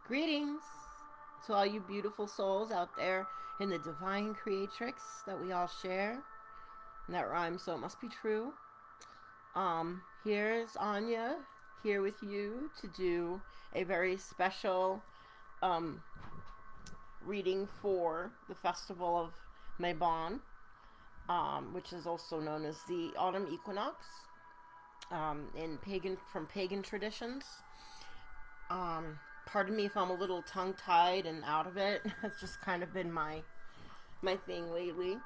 Greetings to all you beautiful souls out there in the divine creatrix that we all share. And that rhymes, so it must be true. Here's Anya here with you to do a very special um, reading for the festival of Mabon, which is also known as the autumn equinox in pagan traditions. Pardon me if I'm a little tongue tied and out of it. It's just kind of been my thing lately.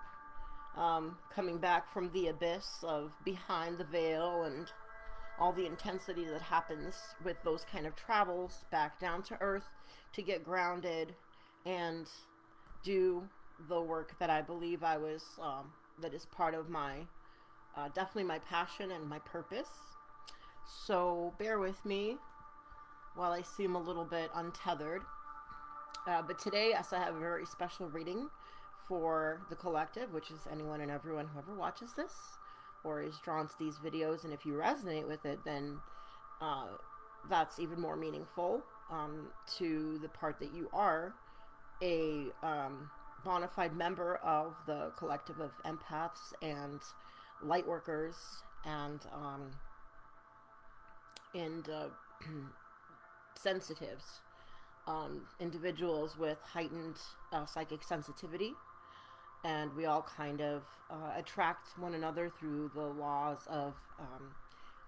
Coming back from the abyss of behind the veil and all the intensity that happens with those kind of travels back down to earth to get grounded and do the work that I believe that is part of definitely my passion and my purpose. So bear with me while I seem a little bit untethered. But today, yes, I have a very special reading for the collective, which is anyone and everyone who ever watches this or is drawn to these videos. And if you resonate with it, then that's even more meaningful to the part that you are a bona fide member of the collective of empaths and light workers and sensitives, individuals with heightened psychic sensitivity, and we all kind of attract one another through the laws of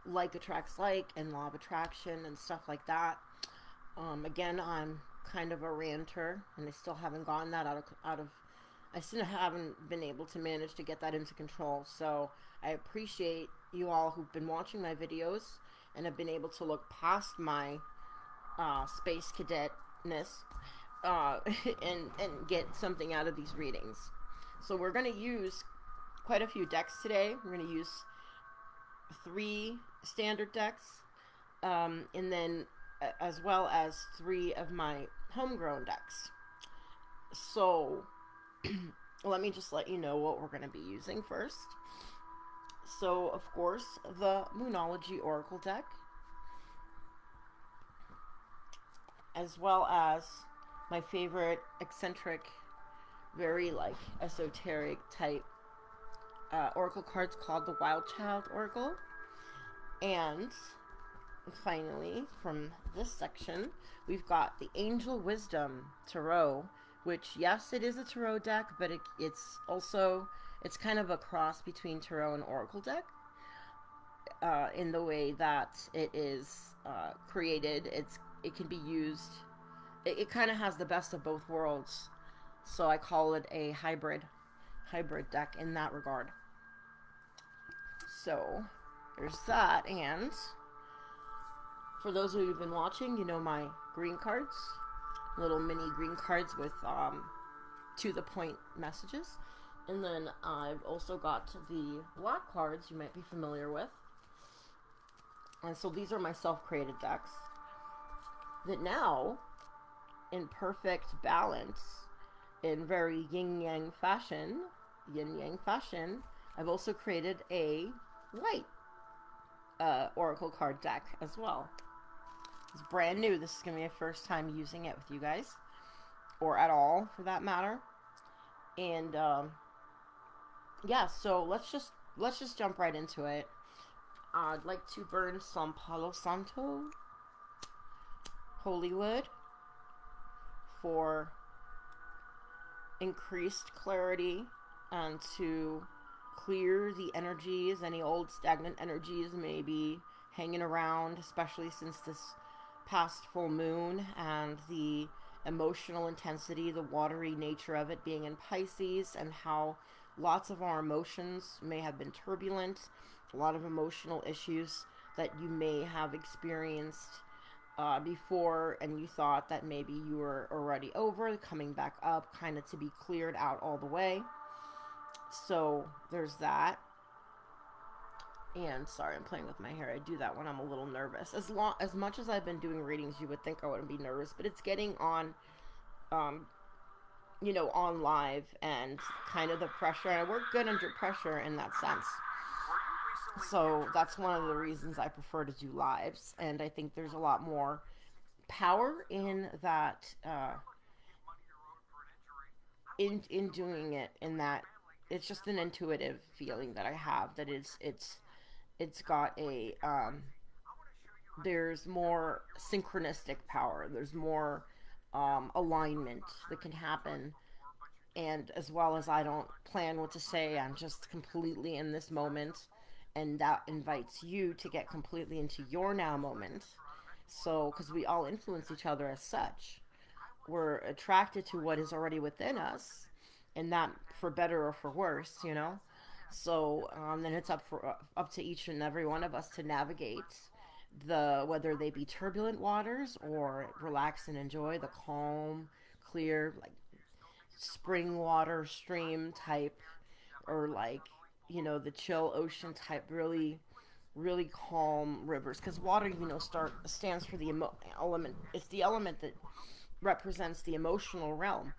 like attracts like and law of attraction and stuff like that. Again, I'm kind of a ranter, and I still haven't gotten that out of. I still haven't been able to manage to get that into control. So I appreciate you all who've been watching my videos and have been able to look past my space cadetness and get something out of these readings. So we're going to use quite a few decks today. We're going to use 3 standard decks, and then as well as 3 of my homegrown decks. So let me just let you know what we're going to be using first. So, of course, the Moonology Oracle deck, as well as my favorite eccentric, very esoteric type oracle cards called the Wild Child Oracle. And finally, from this section, we've got the Angel Wisdom Tarot, which, yes, it is a tarot deck, but it's kind of a cross between tarot and oracle deck, in the way that it is created. It can be used. It kind of has the best of both worlds, so I call it a hybrid deck in that regard. So there's that, and for those of you who've been watching, you know my green cards, little mini green cards with to the point messages. And then I've also got the black cards you might be familiar with. And so these are my self-created decks that now, in perfect balance, in very yin-yang fashion, I've also created a white oracle card deck as well. It's brand new. This is going to be my first time using it with you guys, or at all for that matter. And yeah, so let's just jump right into it. I'd like to burn some Palo Santo holy wood for increased clarity and to clear the energies, any old stagnant energies may be hanging around, especially since this past full moon and the emotional intensity, the watery nature of it being in Pisces, and how lots of our emotions may have been turbulent, a lot of emotional issues that you may have experienced before, and you thought that maybe you were already over, coming back up, kind of to be cleared out all the way. So there's that. And sorry, I'm playing with my hair. I do that when I'm a little nervous. As much as I've been doing readings, you would think I wouldn't be nervous, but it's getting on on live and kind of the pressure. I work good under pressure in that sense. So that's one of the reasons I prefer to do lives, and I think there's a lot more power in that, in doing it, in that it's just an intuitive feeling that I have, that it's got a, there's more synchronistic power, there's more alignment that can happen. And as well as I don't plan what to say, I'm just completely in this moment, and that invites you to get completely into your now moment. So, because we all influence each other as such, we're attracted to what is already within us, and that for better or for worse, you know. So then it's up to each and every one of us to navigate the, whether they be turbulent waters or relax and enjoy the calm, clear, like spring water stream type, or like, you know, the chill ocean type, really calm rivers, because water, you know, stands for the element. It's the element that represents the emotional realm,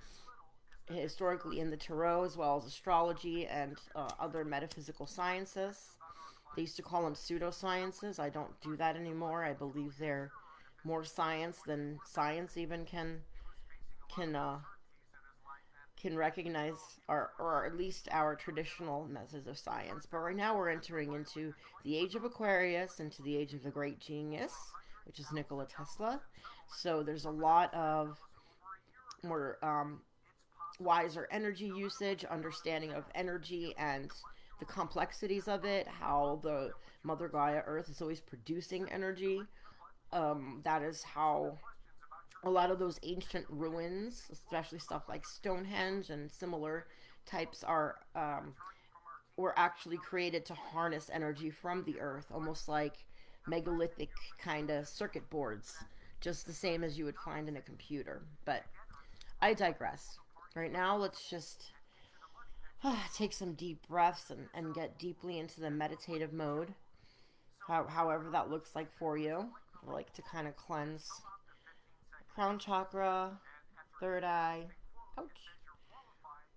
historically in the tarot, as well as astrology and other metaphysical sciences. They used to call them pseudosciences. I don't do that anymore. I believe they're more science than science even can uh, can recognize, or at least our traditional methods of science. But right now we're entering into the age of Aquarius, into the age of the great genius, which is Nikola Tesla. So there's a lot of more wiser energy usage, understanding of energy and the complexities of it, how the Mother Gaia Earth is always producing energy. That is how a lot of those ancient ruins, especially stuff like Stonehenge and similar types, are were actually created to harness energy from the earth, almost like megalithic kind of circuit boards, just the same as you would find in a computer. But I digress. Right now, let's just take some deep breaths and get deeply into the meditative mode, however that looks like for you. I like to kind of cleanse crown chakra, third eye, ouch,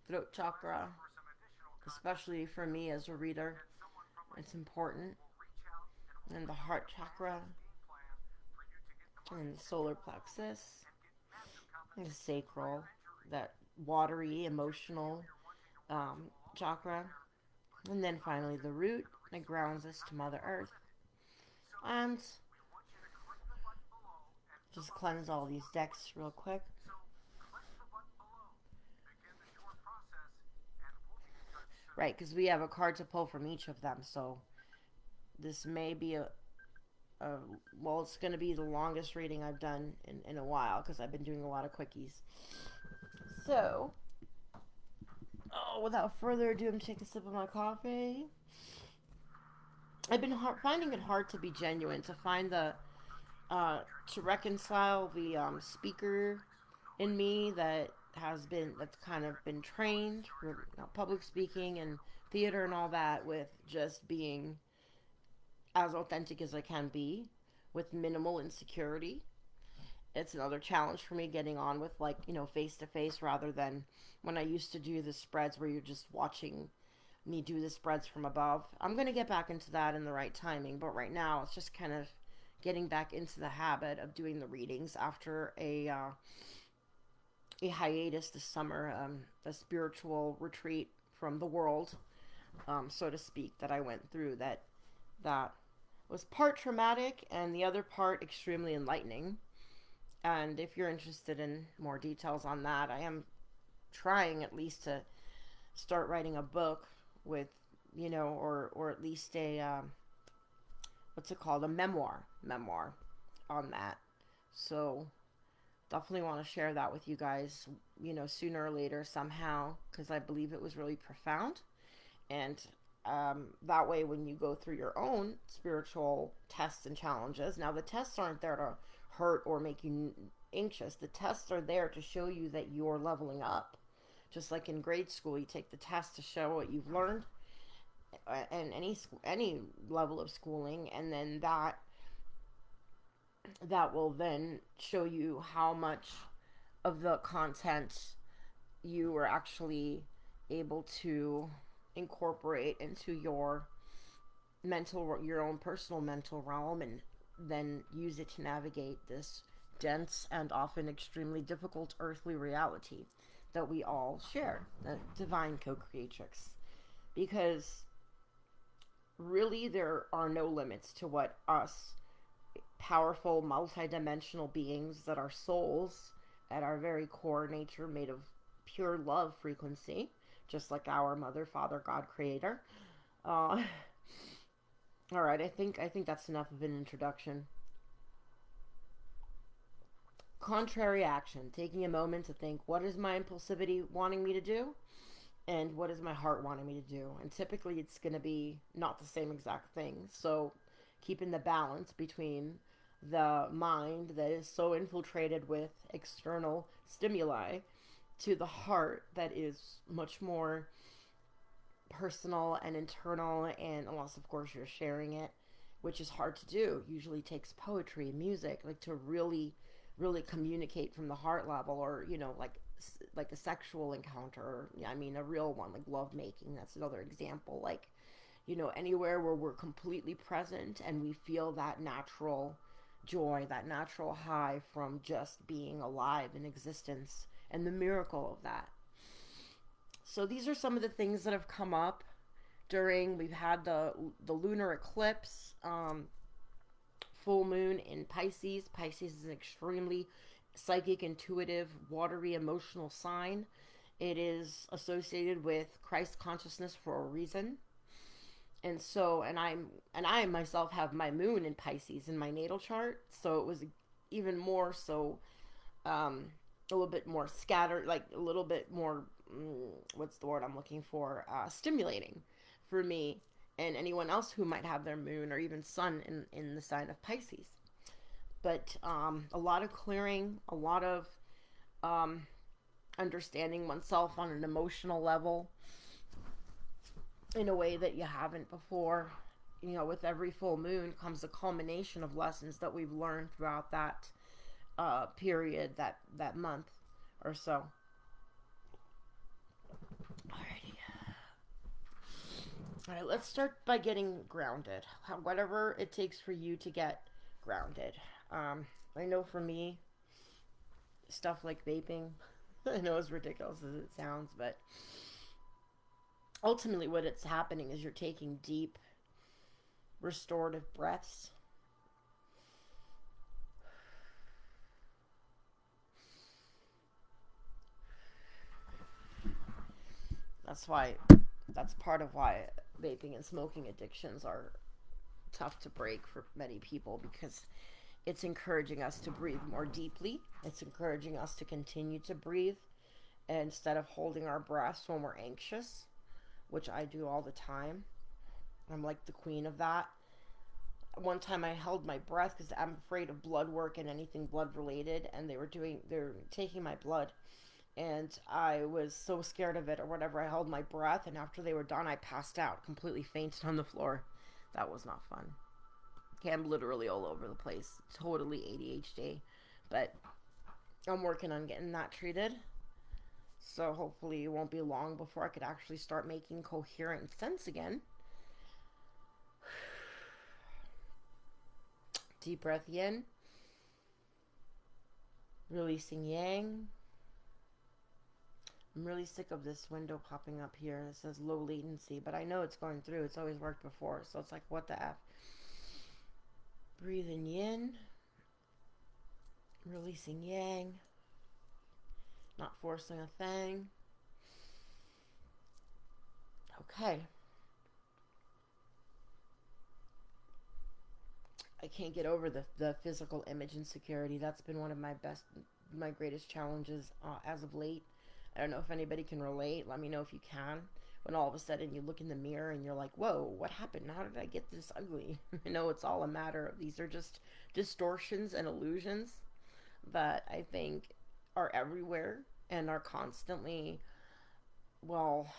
throat chakra, especially for me as a reader. It's important. And the heart chakra, and the solar plexus, and the sacral, that watery, emotional chakra. And then finally the root that grounds us to Mother Earth. And just cleanse all these decks real quick. Right, because we have a card to pull from each of them, so this may be a well, it's going to be the longest reading I've done in a while, because I've been doing a lot of quickies. So, without further ado, I'm taking a sip of my coffee. I've been finding it hard to be genuine, to find the to reconcile the speaker in me that's kind of been trained for, you know, public speaking and theater and all that, with just being as authentic as I can be with minimal insecurity. It's another challenge for me, getting on with, like, you know, face to face, rather than when I used to do the spreads where you're just watching me do the spreads from above. I'm going to get back into that in the right timing, but right now it's just kind of getting back into the habit of doing the readings after a hiatus this summer, a spiritual retreat from the world, so to speak, that I went through, that was part traumatic and the other part extremely enlightening. And if you're interested in more details on that, I am trying at least to start writing a book with, you know, or at least a what's it called, a memoir on that. So definitely want to share that with you guys, you know, sooner or later somehow, because I believe it was really profound. And that way, when you go through your own spiritual tests and challenges, now the tests aren't there to hurt or make you anxious. The tests are there to show you that you're leveling up. Just like in grade school, you take the test to show what you've learned, and any level of schooling, and then that will then show you how much of the content you were actually able to incorporate into your own personal mental realm, and then use it to navigate this dense and often extremely difficult earthly reality that we all share, the divine co-creatrix. Because really there are no limits to what us powerful multidimensional beings that are souls at our very core nature made of pure love frequency, just like our mother, father, God, creator. Uh, all right, I think that's enough of an introduction. Contrary action, taking a moment to think, what is my impulsivity wanting me to do? And what is my heart wanting me to do? And typically it's going to be not the same exact thing. So keeping the balance between the mind that is so infiltrated with external stimuli to the heart that is much more personal and internal, and unless of course you're sharing it, which is hard to do. Usually takes poetry, music, like to really communicate from the heart level, or like a sexual encounter, or, I mean, a real one, like love making. That's another example. Like, anywhere where we're completely present and we feel that natural joy, that natural high from just being alive in existence, and the miracle of that. So these are some of the things that have come up during. We've had the lunar eclipse, full moon in Pisces. Pisces is an extremely psychic, intuitive, watery, emotional sign. It is associated with Christ consciousness for a reason. And so, I myself have my moon in Pisces in my natal chart, so it was even more so, a little bit more scattered, like a little bit more, what's the word I'm looking for, stimulating for me and anyone else who might have their moon or even sun in the sign of Pisces. But a lot of clearing, a lot of understanding oneself on an emotional level in a way that you haven't before. With every full moon comes a culmination of lessons that we've learned throughout that period, that month or so. Alrighty. All right, let's start by getting grounded. Whatever it takes for you to get grounded. I know for me, stuff like vaping, I know as ridiculous as it sounds, but ultimately what it's happening is you're taking deep, restorative breaths. That's part of why vaping and smoking addictions are tough to break for many people, because it's encouraging us to breathe more deeply. It's encouraging us to continue to breathe instead of holding our breaths when we're anxious, which I do all the time. I'm like the queen of that. One time I held my breath because I'm afraid of blood work and anything blood related, and they're taking my blood, and I was so scared of it or whatever. I held my breath, and after they were done, I passed out, completely fainted on the floor. That was not fun. Okay, I'm literally all over the place, totally ADHD, but I'm working on getting that treated. So hopefully it won't be long before I could actually start making coherent sense again. Deep breath in, releasing yang. I'm really sick of this window popping up here that says low latency, but I know it's going through. It's always worked before, so it's like, what the F? Breathing yin, releasing yang, not forcing a thing. Okay. I can't get over the physical image insecurity. That's been one of my greatest challenges as of late. I don't know if anybody can relate. Let me know if you can. When all of a sudden you look in the mirror and you're like, whoa, what happened? How did I get this ugly? I know it's all a matter of, these are just distortions and illusions that I think are everywhere and are constantly, well,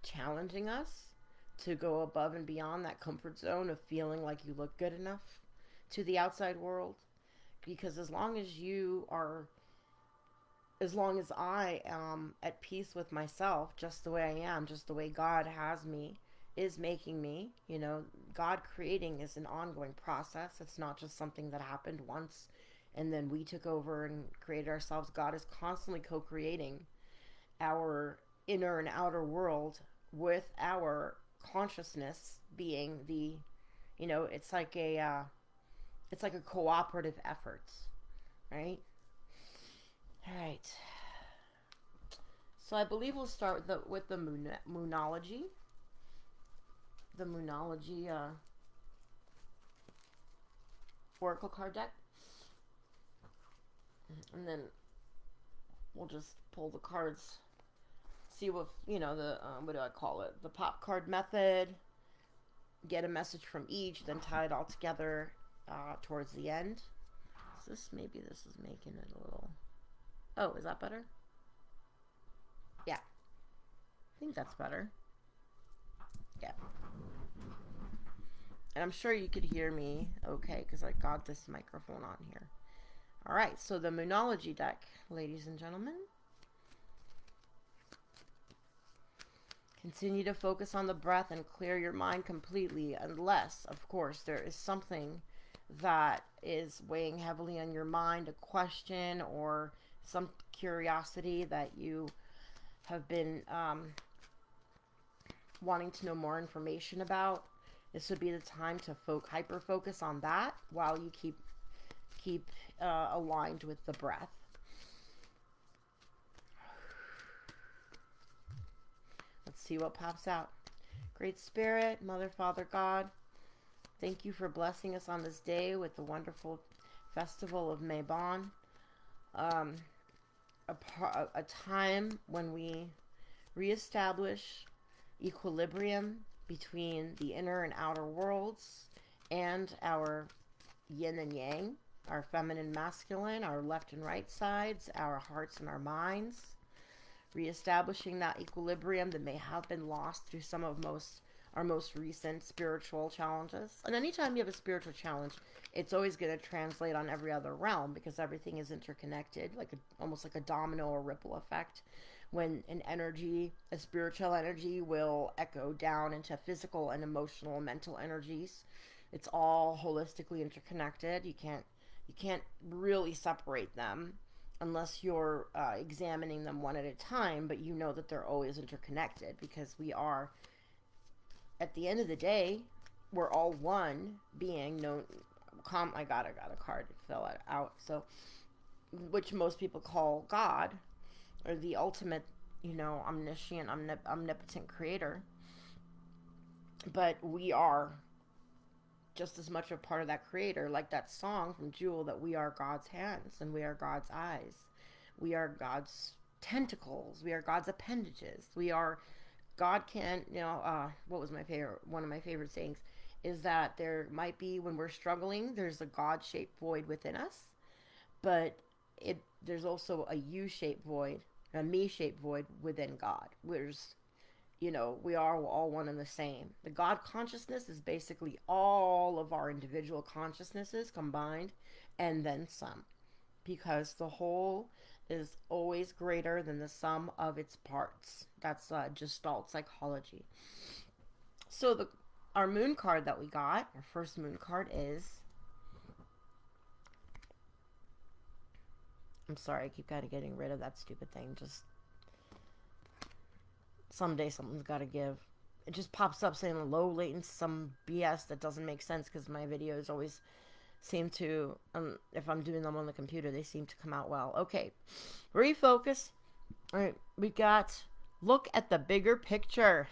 challenging us to go above and beyond that comfort zone of feeling like you look good enough to the outside world. Because as long as I am at peace with myself, just the way I am, just the way God has me, is making me, God creating is an ongoing process. It's not just something that happened once and then we took over and created ourselves. God is constantly co-creating our inner and outer world with our consciousness being the, it's like a cooperative effort, right? All right. So I believe we'll start with the moonology. The moonology oracle card deck. And then we'll just pull the cards, see what, the, what do I call it? The pop card method, get a message from each, then tie it all together towards the end. So maybe this is making it a little, oh, is that better? Yeah, I think that's better. Yeah. And I'm sure you could hear me okay, because I got this microphone on here. All right, so the moonology deck, ladies and gentlemen. Continue to focus on the breath and clear your mind completely, unless, of course, there is something that is weighing heavily on your mind, a question or some curiosity that you have been wanting to know more information about. This would be the time to hyper focus on that while you keep aligned with the breath. Let's see what pops out. Great Spirit, Mother, Father, God, thank you for blessing us on this day with the wonderful festival of Mabon. A time when we reestablish equilibrium between the inner and outer worlds and our yin and yang, our feminine, masculine, our left and right sides, our hearts and our minds, reestablishing that equilibrium that may have been lost through some of our most recent spiritual challenges. And anytime you have a spiritual challenge, it's always going to translate on every other realm, because everything is interconnected, almost like a domino or ripple effect. When an energy, a spiritual energy, will echo down into physical and emotional and mental energies. It's all holistically interconnected. You can't really separate them unless you're examining them one at a time, but you know that they're always interconnected, because we are, at the end of the day, we're all one being. I got a card, it fell out. So, which most people call God, or the ultimate, omniscient, omnipotent creator. But we are just as much a part of that creator, like that song from Jewel, that we are God's hands and we are God's eyes. We are God's tentacles. We are God's appendages. God can't, what was one of my favorite sayings is that there might be, when we're struggling, there's a God-shaped void within us, but there's also a you-shaped void, a me-shaped void within God. We are all one and the same. The God consciousness is basically all of our individual consciousnesses combined, and then some, because the whole is always greater than the sum of its parts. That's Gestalt psychology. So our moon card that we got, our first moon card is, I'm sorry, I keep kind of getting rid of that stupid thing. Just someday something's got to give. It just pops up saying low latency, some BS that doesn't make sense, because my videos always seem to, if I'm doing them on the computer, they seem to come out well. Okay, refocus. All right, we got look at the bigger picture.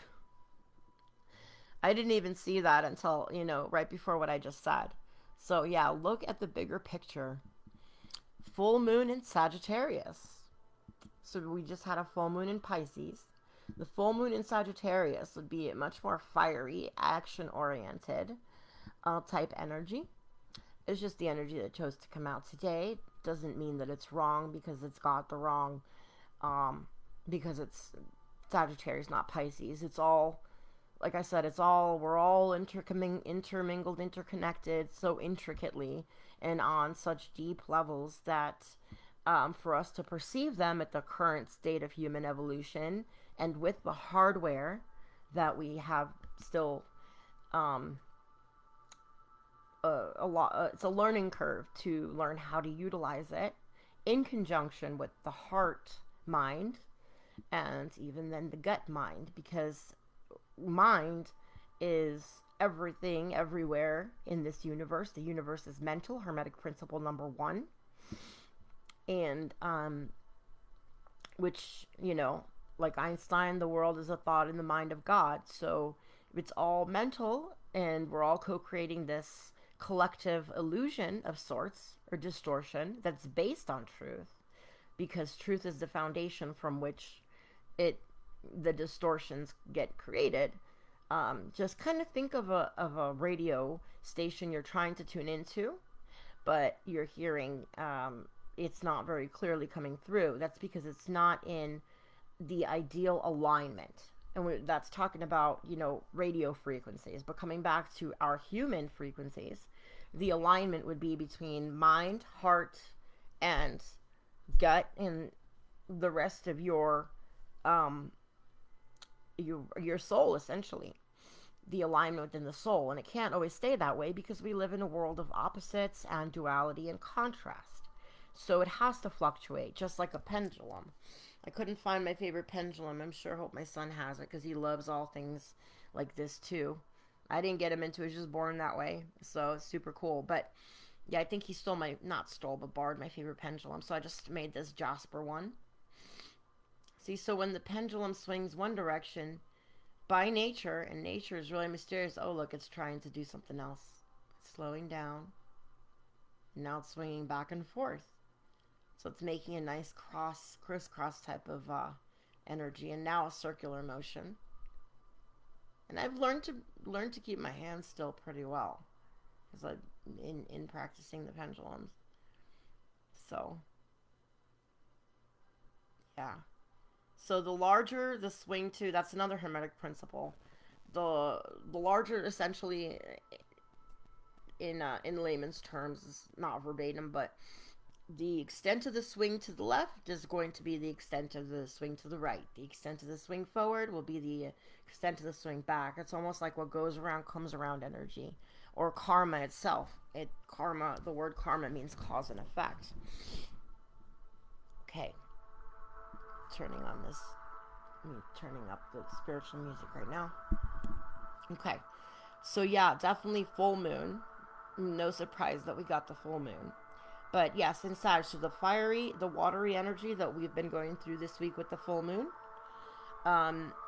I didn't even see that until, right before what I just said. So yeah, look at the bigger picture. Full moon in Sagittarius. So we just had a full moon in Pisces. The full moon in Sagittarius would be a much more fiery, action-oriented type energy. It's just the energy that chose to come out today. Doesn't mean that it's wrong because it's got the wrong, because it's Sagittarius, not Pisces. It's all, like I said, we're all intermingled, interconnected so intricately and on such deep levels that for us to perceive them at the current state of human evolution, and with the hardware that we have still it's a learning curve to learn how to utilize it in conjunction with the heart mind, and even then the gut mind, because mind is everything everywhere in this universe. The universe is mental, hermetic principle number 1. And which, like Einstein, the world is a thought in the mind of God. So it's all mental, and we're all co-creating this collective illusion of sorts, or distortion, that's based on truth, because truth is the foundation from which the distortions get created. Just kind of think of a radio station you're trying to tune into, but you're hearing it's not very clearly coming through. That's because it's not in the ideal alignment. And that's talking about, radio frequencies. But coming back to our human frequencies, the alignment would be between mind, heart, and gut, and the rest of your soul, essentially. The alignment within the soul. And it can't always stay that way, because we live in a world of opposites and duality and contrast. So it has to fluctuate, just like a pendulum. I couldn't find my favorite pendulum. I'm sure, hope my son has it, because he loves all things like this too. I didn't get him into it. He was just born that way. So it's super cool. But yeah, I think he borrowed my favorite pendulum. So I just made this Jasper one. See, so when the pendulum swings one direction, by nature, and nature is really mysterious. Oh, look, it's trying to do something else. It's slowing down. Now it's swinging back and forth. So it's making a nice crisscross type of energy, and now a circular motion. And I've learned to keep my hands still pretty well, because in practicing the pendulums. So yeah. So the larger the swing to, that's another hermetic principle. The larger, essentially, in layman's terms, is not verbatim, but the extent of the swing to the left is going to be the extent of the swing to the right. The extent of the swing forward will be the extent of the swing back. It's almost like what goes around comes around energy, or karma itself. The word karma means cause and effect. Okay. Turning up the spiritual music right now. Okay. So yeah, definitely full moon. No surprise that we got the full moon. But yes, in Sag, so the watery energy that we've been going through this week with the full moon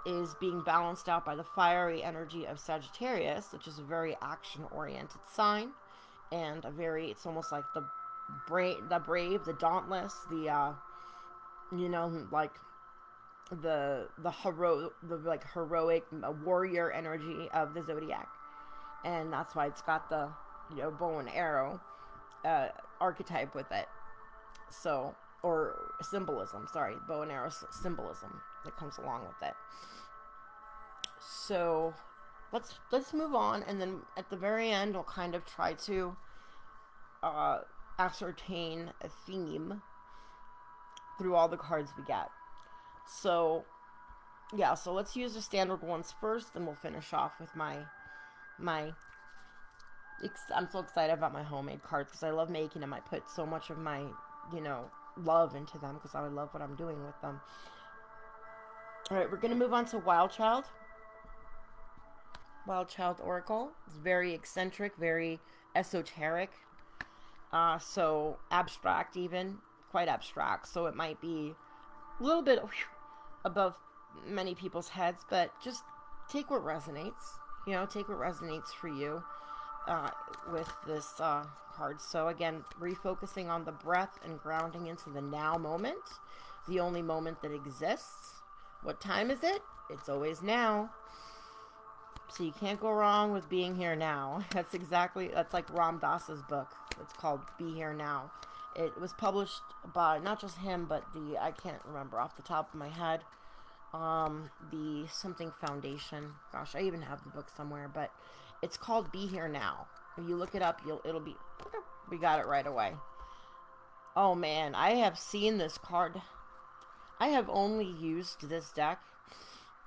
is being balanced out by the fiery energy of Sagittarius, which is a very action-oriented sign, and it's almost like the brave, the dauntless, the like the heroic warrior energy of the zodiac. And that's why it's got the bow and arrow archetype with it. So, or symbolism, sorry, bow and arrow symbolism that comes along with it. So let's move on, and then at the very end I'll kind of try to ascertain a theme through all the cards we get. So yeah, so let's use the standard ones first, and we'll finish off with my I'm so excited about my homemade cards, because I love making them. I put so much of my love into them, because I love what I'm doing with them. Alright, we're going to move on to Wild Child Oracle. It's very eccentric, very esoteric, so abstract, even quite abstract, so it might be a little bit above many people's heads, but just take what resonates, take what resonates for you with this card. So again, refocusing on the breath and grounding into the now moment, the only moment that exists. What time is it? It's always now. So you can't go wrong with being here now. That's like Ram Dass's book. It's called Be Here Now. It was published by not just him, but I can't remember off the top of my head, the something foundation. Gosh, I even have the book somewhere, but it's called Be Here Now. If you look it up, we got it right away. Oh man, I have seen this card. I have only used this deck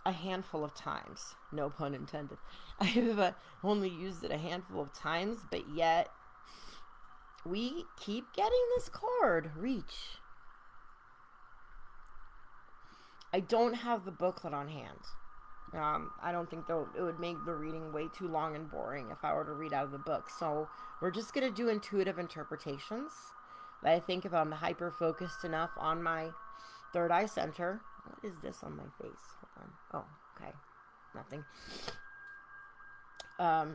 a handful of times. No pun intended. I've only used it a handful of times, but yet we keep getting this card, Reach. I don't have the booklet on hand. I don't think though it would make the reading way too long and boring if I were to read out of the book. So we're just gonna do intuitive interpretations. But I think if I'm hyper focused enough on my third eye center, what is this on my face? Hold on. Oh, okay, nothing.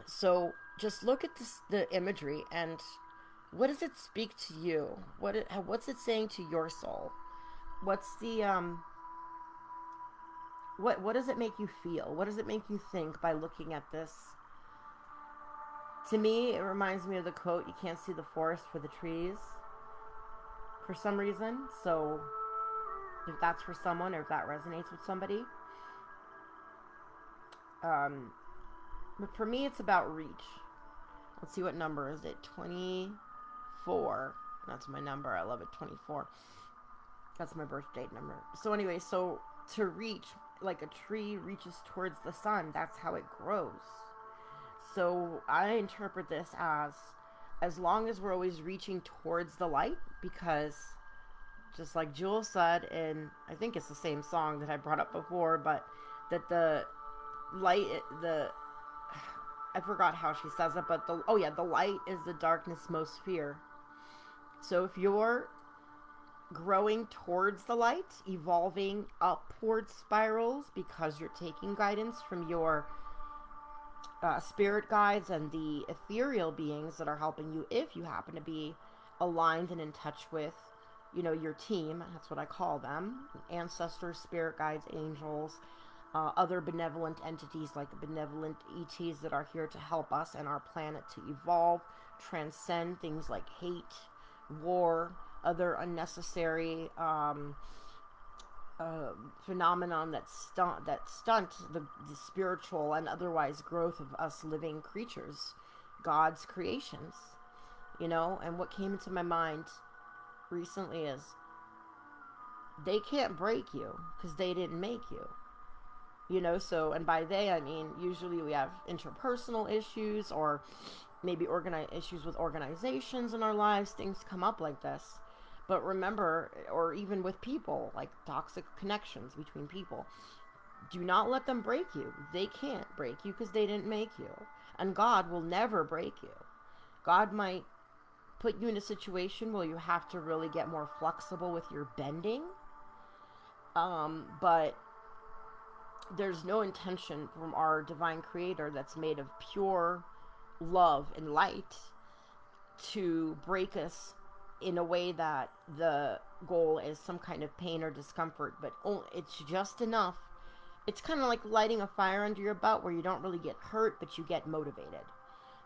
So just look at the imagery, and what does it speak to you? What's it saying to your soul? What's the what does it make you feel? What does it make you think by looking at this? To me, it reminds me of the quote, "You can't see the forest for the trees," for some reason. So if that's for someone, or if that resonates with somebody. But for me, it's about reach. Let's see, what number is it? 24. That's my number. I love it, 24. That's my birth date number. So anyway, so to reach, like a tree reaches towards the sun, that's how it grows. So I interpret this as long as we're always reaching towards the light, because just like Jewel said, and I think it's the same song that I brought up before, but that the light, I forgot how she says it, but the light is the darkness most fear. So if you're growing towards the light, evolving upward spirals, because you're taking guidance from your spirit guides and the ethereal beings that are helping you, if you happen to be aligned and in touch with, your team, that's what I call them, ancestors, spirit guides, angels, other benevolent entities like benevolent ETs that are here to help us and our planet to evolve, transcend things like hate, war, other unnecessary phenomenon that stunt the spiritual and otherwise growth of us living creatures, God's creations, And what came into my mind recently is, they can't break you because they didn't make you. So, and by they, I mean, usually we have interpersonal issues, or maybe issues with organizations in our lives. Things come up like this. But remember, or even with people, like toxic connections between people, do not let them break you. They can't break you because they didn't make you. And God will never break you. God might put you in a situation where you have to really get more flexible with your bending. But there's no intention from our divine creator that's made of pure love and light to break us in a way that the goal is some kind of pain or discomfort, but it's just enough. It's kind of like lighting a fire under your butt, where you don't really get hurt, but you get motivated.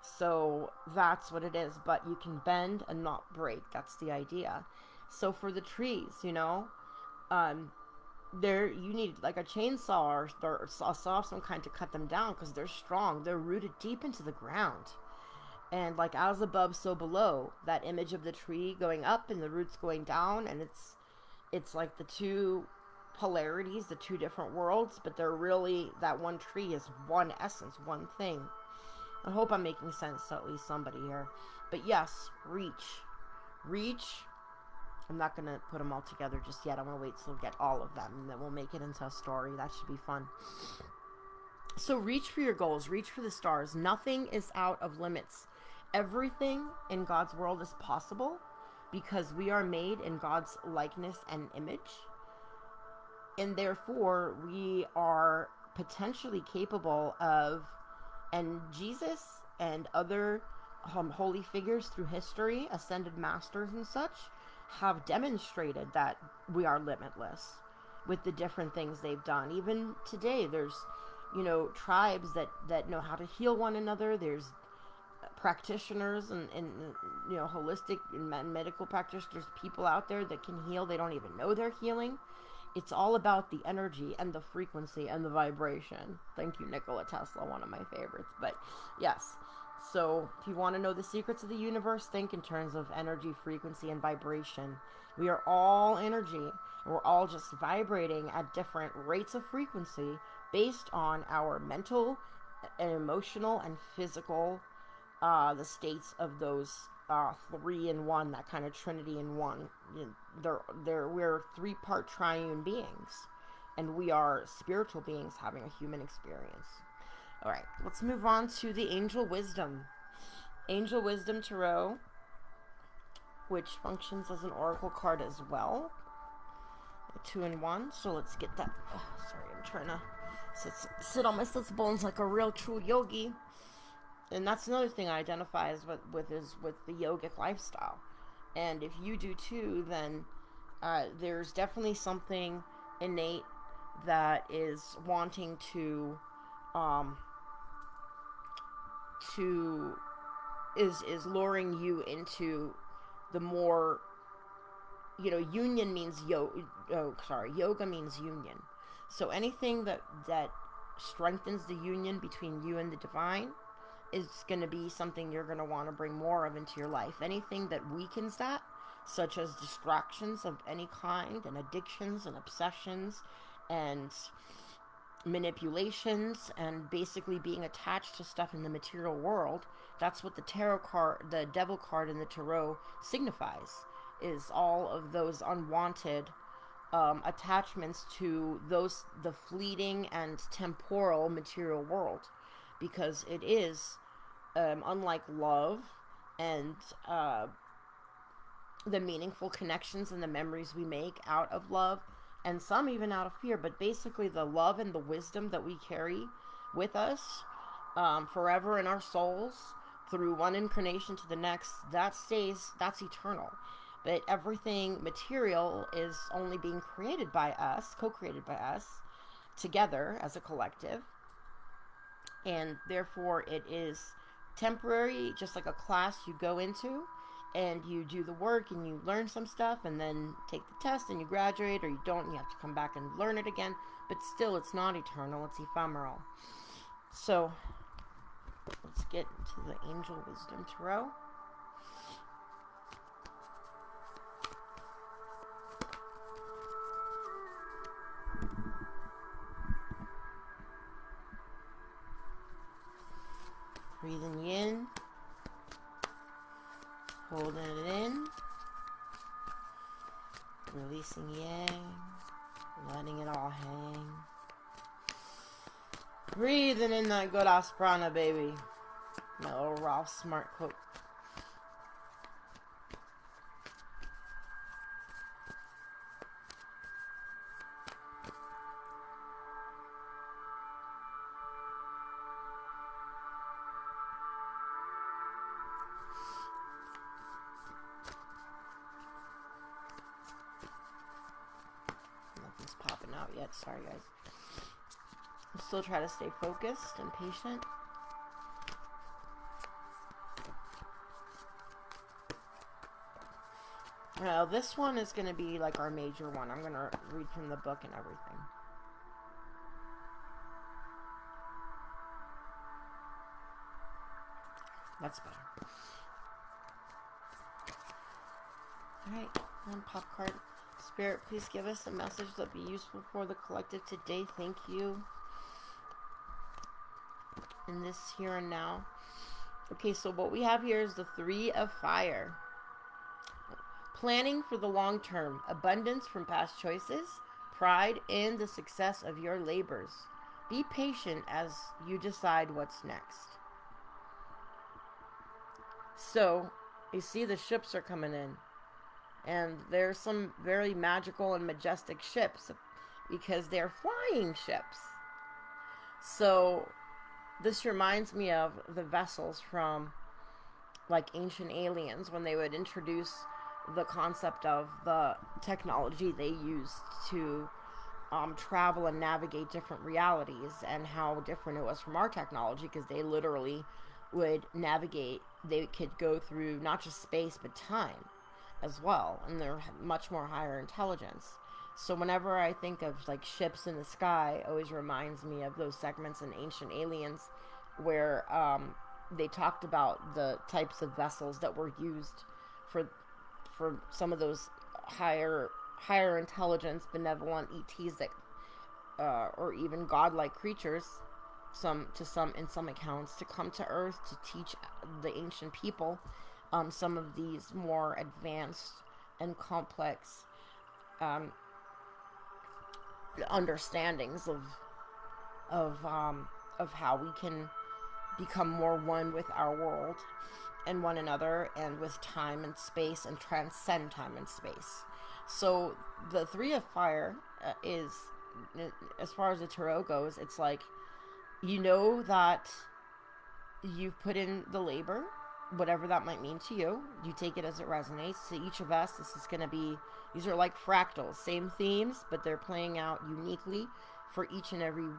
So that's what it is. But you can bend and not break. That's the idea. So for the trees, you need like a chainsaw or a saw of some kind to cut them down, because they're strong. They're rooted deep into the ground. And like as above, so below, that image of the tree going up and the roots going down, and it's like the two polarities, the two different worlds, but they're really, that one tree is one essence, one thing. I hope I'm making sense to at least somebody here. But yes, reach. I'm not going to put them all together just yet. I'm going to wait till we get all of them, and then we'll make it into a story. That should be fun. So reach for your goals. Reach for the stars. Nothing is out of limits. Everything in God's world is possible, because we are made in God's likeness and image. And therefore, we are potentially capable of, and Jesus and other holy figures through history, ascended masters and such, have demonstrated that we are limitless with the different things they've done. Even today, there's, tribes that know how to heal one another. There's practitioners and holistic and medical practitioners, people out there that can heal. They don't even know they're healing. It's all about the energy and the frequency and the vibration. Thank you, Nikola Tesla, one of my favorites. But yes, so if you want to know the secrets of the universe, think in terms of energy, frequency, and vibration. We are all energy. We're all just vibrating at different rates of frequency, based on our mental and emotional and physical, the states of those three in one, that kind of trinity in one. We're three-part triune beings, and we are spiritual beings having a human experience. All right, let's move on to the Angel Wisdom. Angel Wisdom Tarot, which functions as an oracle card as well. 2-in-1. So let's get that. Oh, sorry, I'm trying to sit on my sits bones like a real true yogi. And that's another thing I identify as with the yogic lifestyle. And if you do too, then there's definitely something innate that is wanting to is luring you into the more, union means yoga means union. So anything that strengthens the union between you and the divine is going to be something you're going to want to bring more of into your life. Anything that weakens that, such as distractions of any kind, and addictions and obsessions and manipulations, and basically being attached to stuff in the material world. That's what the tarot card, the devil card in the tarot, signifies, is all of those unwanted attachments to the fleeting and temporal material world, because it is unlike love and the meaningful connections and the memories we make out of love, and some even out of fear, but basically the love and the wisdom that we carry with us forever in our souls through one incarnation to the next, that's eternal. But everything material is only being created by us, co-created by us, together as a collective. And therefore it is temporary, just like a class you go into, and you do the work and you learn some stuff and then take the test and you graduate, or you don't, and you have to come back and learn it again. But still, it's not eternal, it's ephemeral. So let's get into the Angel Wisdom Tarot. Breathing in, holding it in, releasing yang, letting it all hang. Breathing in that good asprana, baby. My little Ralph Smart quote. Nothing's popping out yet. Sorry, guys. I'll still try to stay focused and patient. Well, this one is going to be like our major one. I'm going to read from the book and everything. That's better. Alright, one pop card. Spirit, please give us a message that will be useful for the collective today. Thank you. In this here and now. Okay, so what we have here is the Three of Fire. Planning for the long term. Abundance from past choices. Pride in the success of your labors. Be patient as you decide what's next. So, you see the ships are coming in. And there's some very magical and majestic ships, because they're flying ships. So this reminds me of the vessels from like Ancient Aliens, when they would introduce the concept of the technology they used to travel and navigate different realities, and how different it was from our technology, because they literally would navigate. They could go through not just space but time as well, and they're much more higher intelligence. So whenever I think of like ships in the sky, it always reminds me of those segments in Ancient Aliens where they talked about the types of vessels that were used for some of those higher intelligence, benevolent ETs that or even godlike creatures, in some accounts, to come to Earth to teach the ancient people some of these more advanced and complex understandings of how we can become more one with our world and one another, and with time and space, and transcend time and space. So the Three of Fire is, as far as the tarot goes, it's like, you know that you've put in the labor, whatever that might mean to you. You take it as it resonates. To each of us, this is going to be, these are like fractals, same themes, but they're playing out uniquely for each and every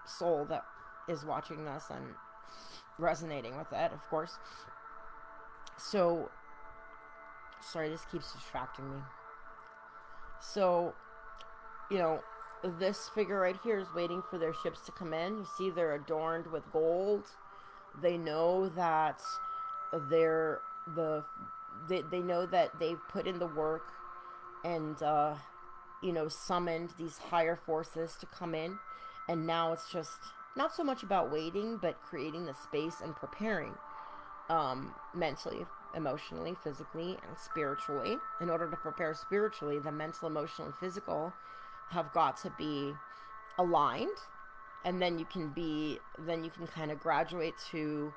soul that is watching this and resonating with it, of course. So, sorry, this keeps distracting me. So, you know, this figure right here is waiting for their ships to come in. You see they're adorned with gold. They know that they know that they've put in the work and summoned these higher forces to come in, and now it's just not so much about waiting, but creating the space and preparing mentally, emotionally, physically, and spiritually. In order to prepare spiritually, the mental, emotional, and physical have got to be aligned, and then you can kind of graduate to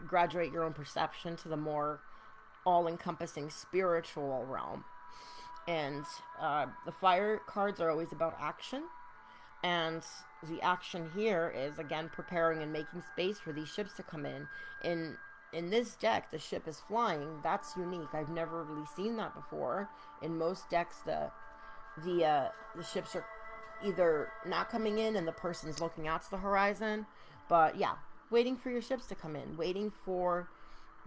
graduate your own perception to the more all-encompassing spiritual realm. And the fire cards are always about action, and the action here is, again, preparing and making space for these ships to come in. In this deck, the ship is flying. That's unique. I've never really seen that before. In most decks, the ships are either not coming in and the person's looking out to the horizon. But yeah, waiting for your ships to come in, waiting for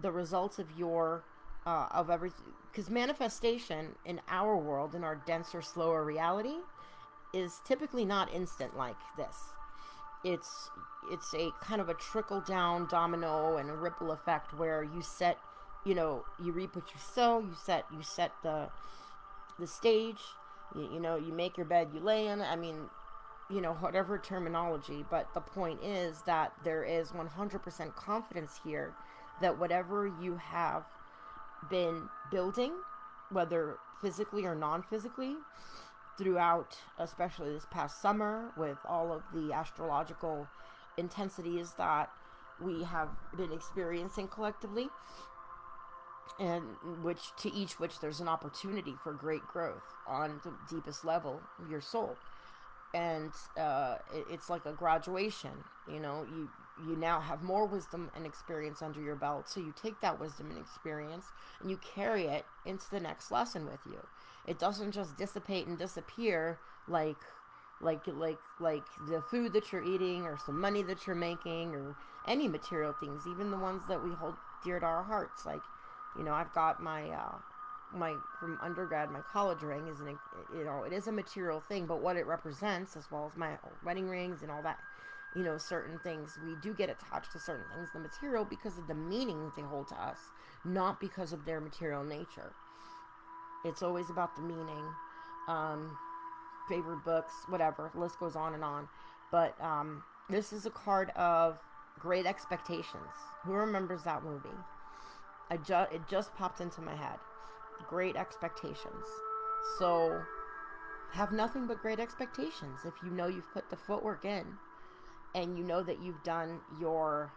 the results of your of everything. Because manifestation in our world, in our denser, slower reality, is typically not instant like this. It's a kind of a trickle down domino and a ripple effect where you set, you reap what you sow. You set the stage. You make your bed, you lay in it. I mean, whatever terminology. But the point is that there is 100% confidence here that whatever you have been building, whether physically or non-physically, throughout, especially this past summer, with all of the astrological intensities that we have been experiencing collectively, and which there's an opportunity for great growth on the deepest level of your soul. And it's like a graduation. You now have more wisdom and experience under your belt, so you take that wisdom and experience and you carry it into the next lesson with you. It doesn't just dissipate and disappear like the food that you're eating, or some money that you're making, or any material things, even the ones that we hold dear to our hearts. Like, I've got my from undergrad, my college ring is it is a material thing, but what it represents, as well as my wedding rings and all that, certain things, we do get attached to certain things, the material, because of the meaning they hold to us, not because of their material nature. It's always about the meaning. Favorite books, whatever, the list goes on and on. But this is a card of Great Expectations. Who remembers that movie? It just popped into my head. Great Expectations. So have nothing but great expectations if you know you've put the footwork in, and you know that you've done your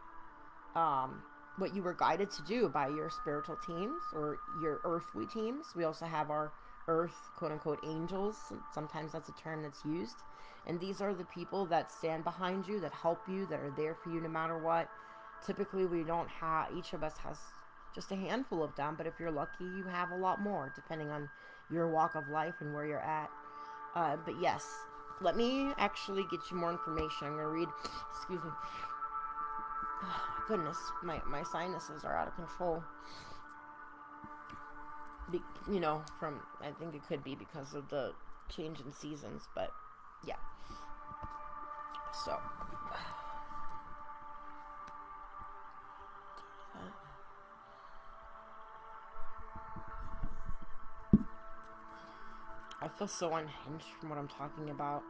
what you were guided to do by your spiritual teams or your earthly teams. We also have our earth, quote unquote, angels. Sometimes that's a term that's used. And these are the people that stand behind you, that help you, that are there for you no matter what. Typically, we don't have, each of us has just a handful of them, but if you're lucky, you have a lot more, depending on your walk of life and where you're at. But yes, let me actually get you more information. I'm going to read, excuse me. Oh, my goodness, my sinuses are out of control. From, I think it could be because of the change in seasons, but yeah. So, I feel so unhinged from what I'm talking about.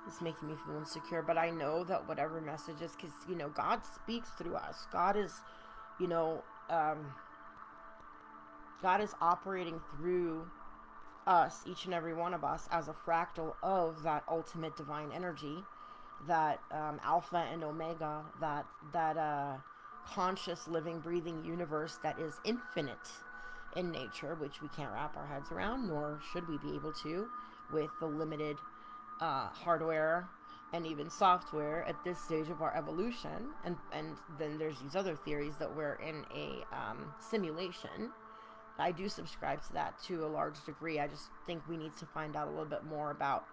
It's making me feel insecure, but I know that whatever message is, because, you know, God speaks through us. God is, you know, God is operating through us, each and every one of us, as a fractal of that ultimate divine energy, that alpha and omega, that conscious, living, breathing universe that is infinite in nature, which we can't wrap our heads around, nor should we be able to, with the limited hardware and even software at this stage of our evolution. And then there's these other theories that we're in a simulation. I do subscribe to that to a large degree. I just think we need to find out a little bit more about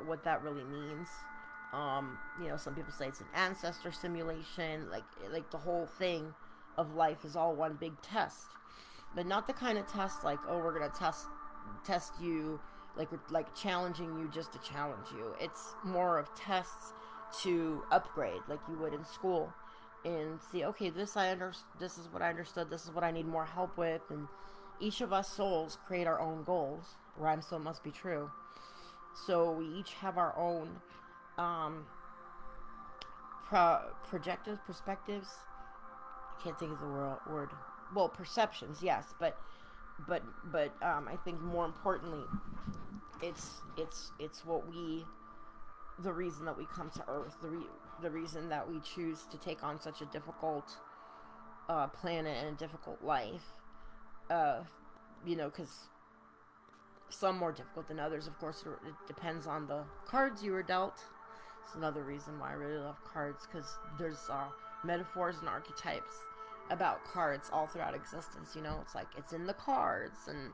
what that really means. You know, some people say it's an ancestor simulation, like the whole thing of life is all one big test, but not the kind of test like, oh, we're gonna test you, like challenging you just to challenge you. It's more of tests to upgrade, like you would in school, and see, okay, this is what I understood, this is what I need more help with. And each of us souls create our own goals. Rhyme, so it must be true. So we each have our own projective perspectives. I can't think of the word. Well, perceptions, yes, but I think more importantly, it's what the reason that we come to Earth, the reason that we choose to take on such a difficult planet and a difficult life. You know, because some more difficult than others. Of course, it depends on the cards you were dealt. It's another reason why I really love cards, because there's metaphors and archetypes about cards all throughout existence. You know, it's like it's in the cards, and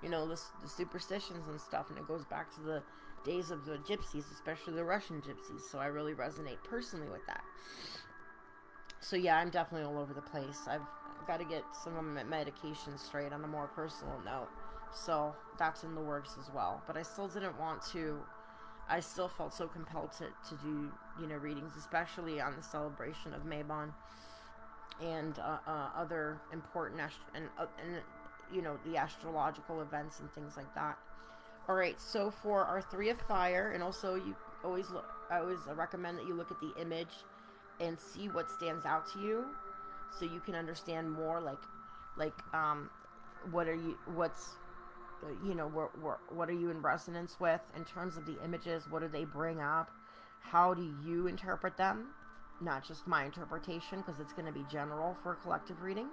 you know, the superstitions and stuff, and it goes back to the days of the gypsies, especially the Russian gypsies. So I really resonate personally with that. So yeah, I'm definitely all over the place. I've got to get some of my medication straight on a more personal note. So that's in the works as well. But I still didn't want to. I still felt so compelled to do, you know, readings, especially on the celebration of Mabon and other important and you know, the astrological events and things like that. All right, so for our 3 of fire, and also I always recommend that you look at the image and see what stands out to you, so you can understand more. What are you in resonance with in terms of the images? What do they bring up? How do you interpret them? Not just my interpretation, because it's going to be general for a collective reading.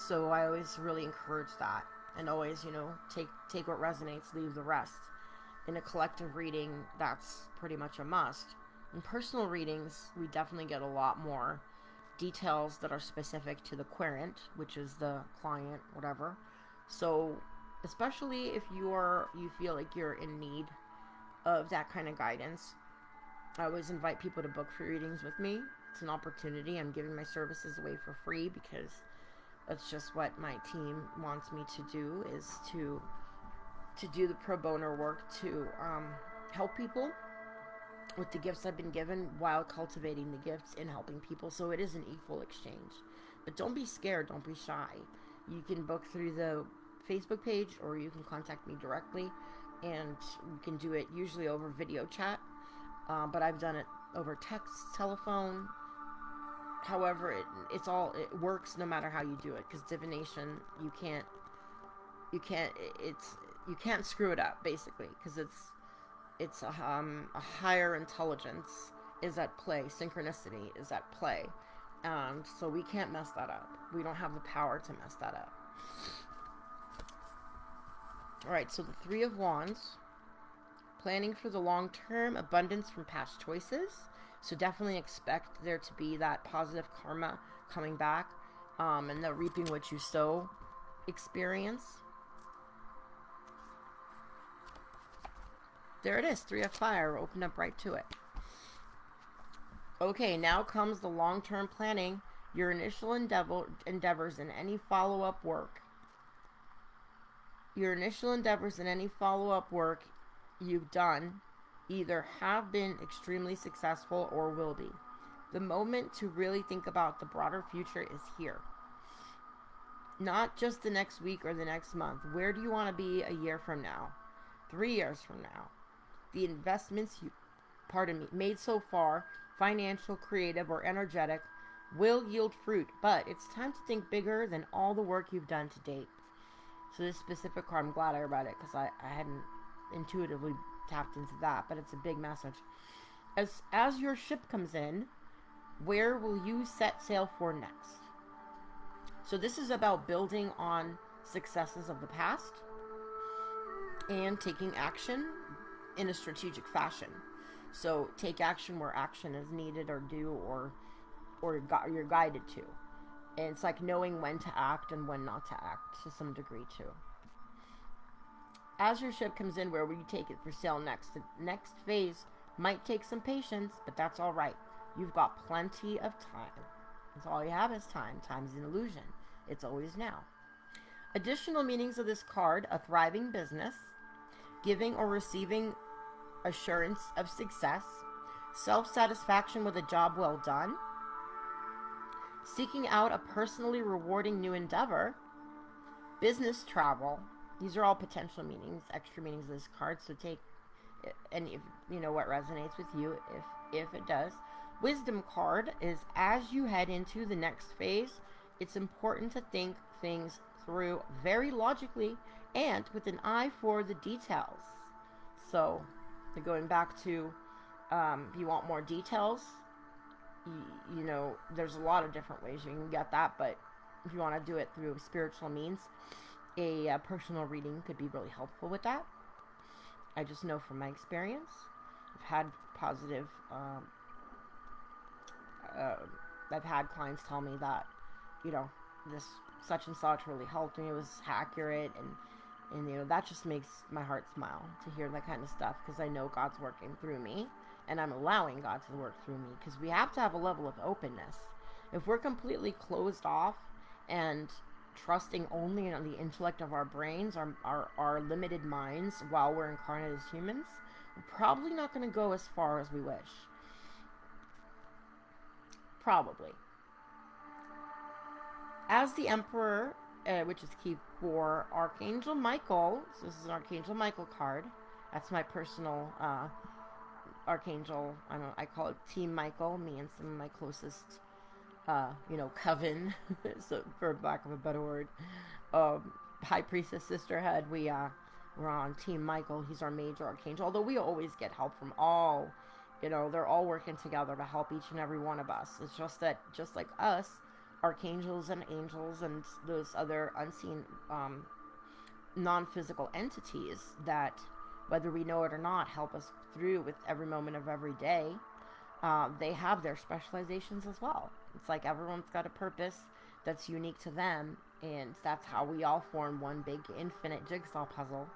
So I always really encourage that, and always, you know, take what resonates, leave the rest. In a collective reading, that's pretty much a must. In personal readings, we definitely get a lot more details that are specific to the querent, which is the client, whatever. So, especially if you feel like you're in need of that kind of guidance, I always invite people to book free readings with me. It's an opportunity. I'm giving my services away for free because that's just what my team wants me to do, is to do the pro bono work, to help people with the gifts I've been given, while cultivating the gifts in helping people. So it is an equal exchange. But don't be scared, don't be shy. You can book through the Facebook page, or you can contact me directly, and we can do it usually over video chat. But I've done it over text, telephone. However, it works no matter how you do it, because divination, you can't screw it up, basically, because it's a higher intelligence is at play, synchronicity is at play, so we can't mess that up. We don't have the power to mess that up. All right, so the 3 of Wands, planning for the long term, abundance from past choices. So definitely expect there to be that positive karma coming back, and the reaping what you sow experience. There it is, 3 of fire. Open up right to it. Okay, now comes the long-term planning. Your initial endeavors in any follow-up work. Your initial endeavors in any follow-up work you've done either have been extremely successful or will be. The moment to really think about the broader future is here. Not just the next week or the next month. Where do you want to be a year from now? 3 years from now? The investments you, made so far, financial, creative, or energetic, will yield fruit, but it's time to think bigger than all the work you've done to date. So this specific card, I'm glad I read it because I hadn't intuitively tapped into that, but it's a big message. As your ship comes in, where will you set sail for next? So this is about building on successes of the past and taking action in a strategic fashion. So take action where action is needed or due, or you're guided to. And it's like knowing when to act and when not to act to some degree too. As your ship comes in, where will you take it for sail next? The next phase might take some patience, but that's all right. You've got plenty of time. That's all you have is time. Time's an illusion. It's always now. Additional meanings of this card: a thriving business, giving or receiving assurance of success, self-satisfaction with a job well done, seeking out a personally rewarding new endeavor, business travel. These are all potential meanings, extra meanings of this card, so take it, and if you know what resonates with you, if it does. Wisdom card is, as you head into the next phase, it's important to think things through very logically and with an eye for the details. So, going back to, if you want more details, you know, there's a lot of different ways you can get that, but if you want to do it through spiritual means, a personal reading could be really helpful with that. I just know from my experience, I've had positive, I've had clients tell me that, you know, this such and such really helped me, it was accurate, and you know, that just makes my heart smile to hear that kind of stuff, because I know God's working through me, and I'm allowing God to work through me, because we have to have a level of openness. If we're completely closed off and trusting only on the intellect of our brains, our limited minds, while we're incarnate as humans, we're probably not going to go as far as we wish. Probably. As the Emperor, which is key for Archangel Michael, so this is an Archangel Michael card. That's my personal Archangel. I call it Team Michael. Me and some of my closest, coven, so for lack of a better word, High Priestess Sisterhood. We're on Team Michael. He's our major Archangel. Although we always get help from all, they're all working together to help each and every one of us. It's just that, just like us, archangels and angels and those other unseen non-physical entities that, whether we know it or not, help us through with every moment of every day, they have their specializations as well. It's like everyone's got a purpose that's unique to them, and that's how we all form one big infinite jigsaw puzzle.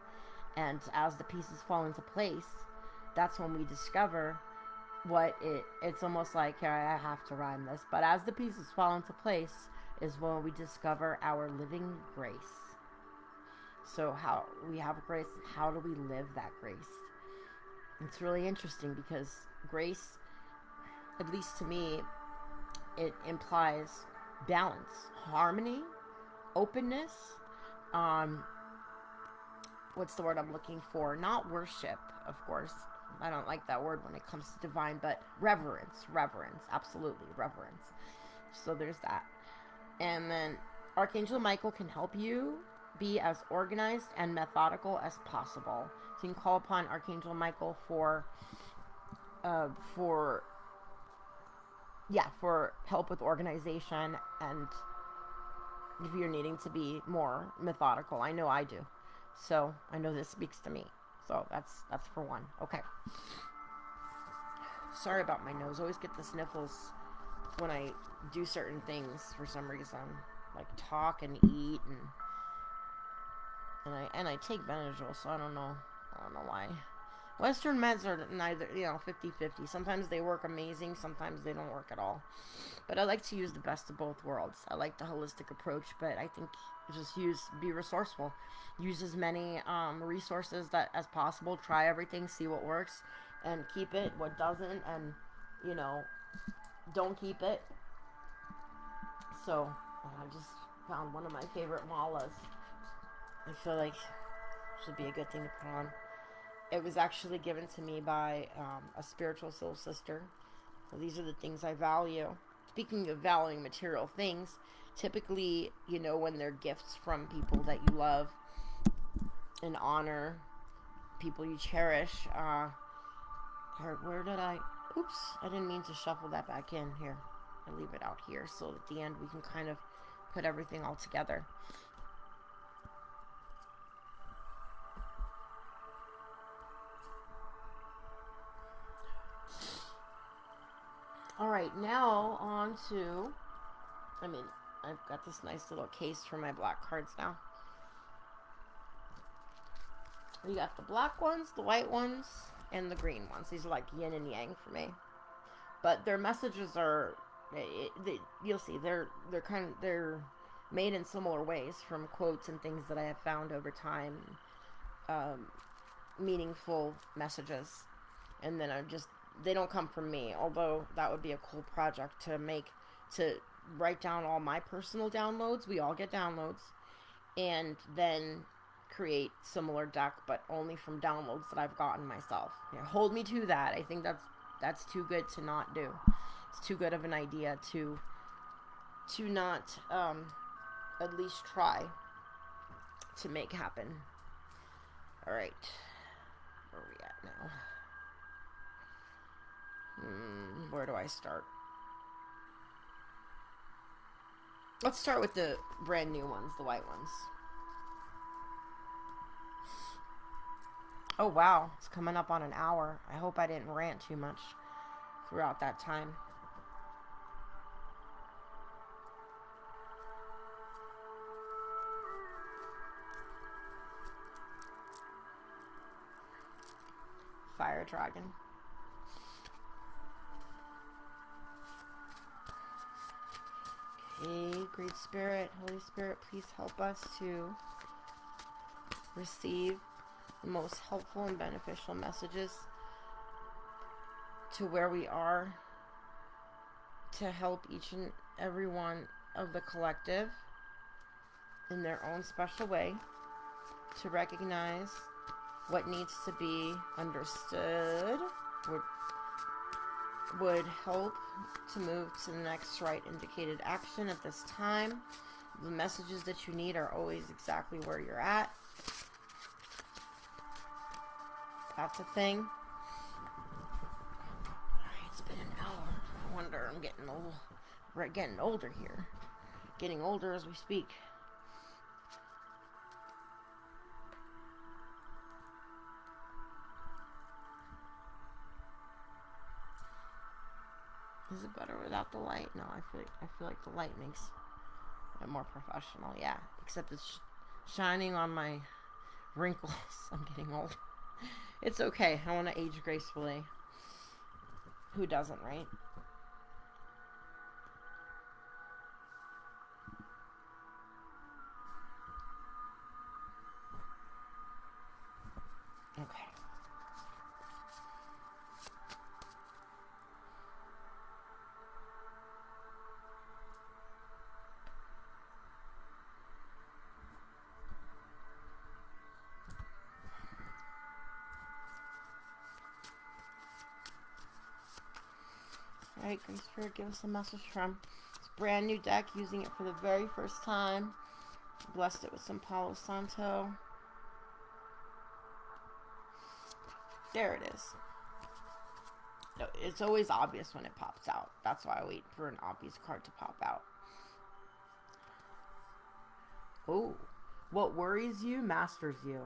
And as the pieces fall into place, that's when we discover it's almost like, here, I have to rhyme this, but as the pieces fall into place is when we discover our living grace. So how we have grace, how do we live that grace? It's really interesting, because grace, at least to me, it implies balance, harmony, openness, what's the word I'm looking for? Not worship, of course. I don't like that word when it comes to divine, but reverence, absolutely, reverence. So there's that. And then Archangel Michael can help you be as organized and methodical as possible. So you can call upon Archangel Michael for help with organization, and if you're needing to be more methodical. I know I do. So I know this speaks to me. So that's for one. Okay. Sorry about my nose. I always get the sniffles when I do certain things for some reason, like talk and eat, and I take Benadryl, so I don't know why. Western meds are neither, 50-50. Sometimes they work amazing, sometimes they don't work at all. But I like to use the best of both worlds. I like the holistic approach, but I think just be resourceful. Use as many resources as possible. Try everything, see what works, and keep it. What doesn't, and don't keep it. So I just found one of my favorite malas. I feel like should be a good thing to put on. It was actually given to me by a spiritual soul sister. Well, these are the things I value. Speaking of valuing material things, typically, you know, when they're gifts from people that you love and honor, people you cherish, where did I, oops, I didn't mean to shuffle that back in here. I leave it out here so at the end we can kind of put everything all together. Alright, now on to, I've got this nice little case for my black cards now. We got the black ones, the white ones, and the green ones. These are like yin and yang for me. But their messages are, you'll see, they're made in similar ways from quotes and things that I have found over time. Meaningful messages. And then they don't come from me, although that would be a cool project to write down all my personal downloads. We all get downloads, and then create similar deck, but only from downloads that I've gotten myself. Yeah, hold me to that. I think that's too good to not do. It's too good of an idea to not at least try to make happen. All right, where are we at now? Where do I start? Let's start with the brand new ones, the white ones. Oh wow, it's coming up on an hour. I hope I didn't rant too much throughout that time. Fire Dragon. Okay, Great Spirit, Holy Spirit, please help us to receive the most helpful and beneficial messages to where we are, to help each and every one of the collective in their own special way, to recognize what needs to be understood, would help to move to the next right indicated action at this time. The messages that you need are always exactly where you're at. That's a thing. Alright, it's been an hour. I wonder, I'm getting old. We're getting older here. Getting older as we speak. Is it better without the light? No, I feel like the light makes it more professional. Yeah, except it's shining on my wrinkles. I'm getting old. It's okay. I want to age gracefully. Who doesn't, right? Okay. Alright, Great Spirit, give us a message from this brand new deck, using it for the very first time. Blessed it with some Palo Santo. There it is. No, it's always obvious when it pops out. That's why I wait for an obvious card to pop out. Oh, what worries you masters you.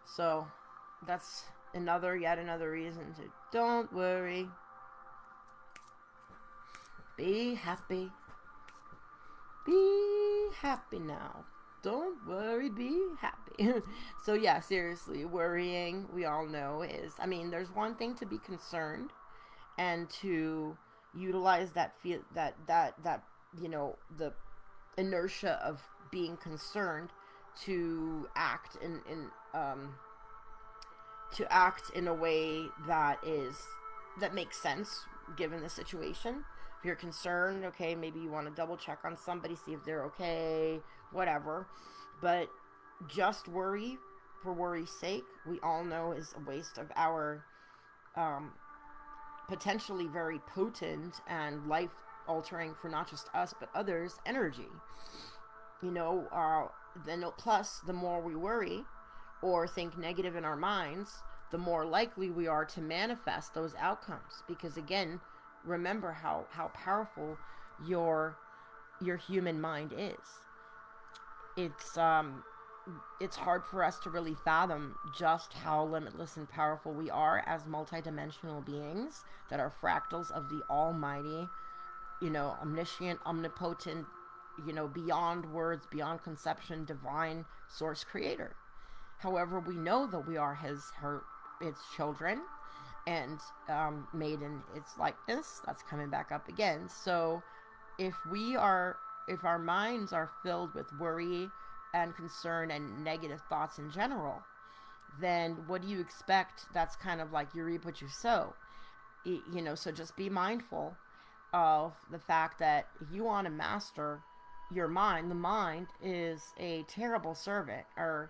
So, that's yet another reason to don't worry. Be happy. Be happy now. Don't worry, be happy. So yeah, seriously, worrying, we all know is, there's one thing to be concerned and to utilize that the inertia of being concerned to act in a way that makes sense given the situation. If you're concerned, okay, maybe you want to double check on somebody, see if they're okay, whatever. But just worry for worry's sake, we all know is a waste of our um, potentially very potent and life altering for not just us but others energy. You know, then plus the more we worry or think negative in our minds, the more likely we are to manifest those outcomes. Because again, remember how powerful your human mind is. It's hard for us to really fathom just how limitless and powerful we are as multidimensional beings that are fractals of the almighty, you know, omniscient, omnipotent, you know, beyond words, beyond conception, divine source creator. However, we know that we are its children, and made in its likeness. That's coming back up again. So if our minds are filled with worry and concern and negative thoughts in general, then what do you expect? That's kind of like you reap what you sow. You know, so just be mindful of the fact that if you want to master your mind, the mind is a terrible servant. Or,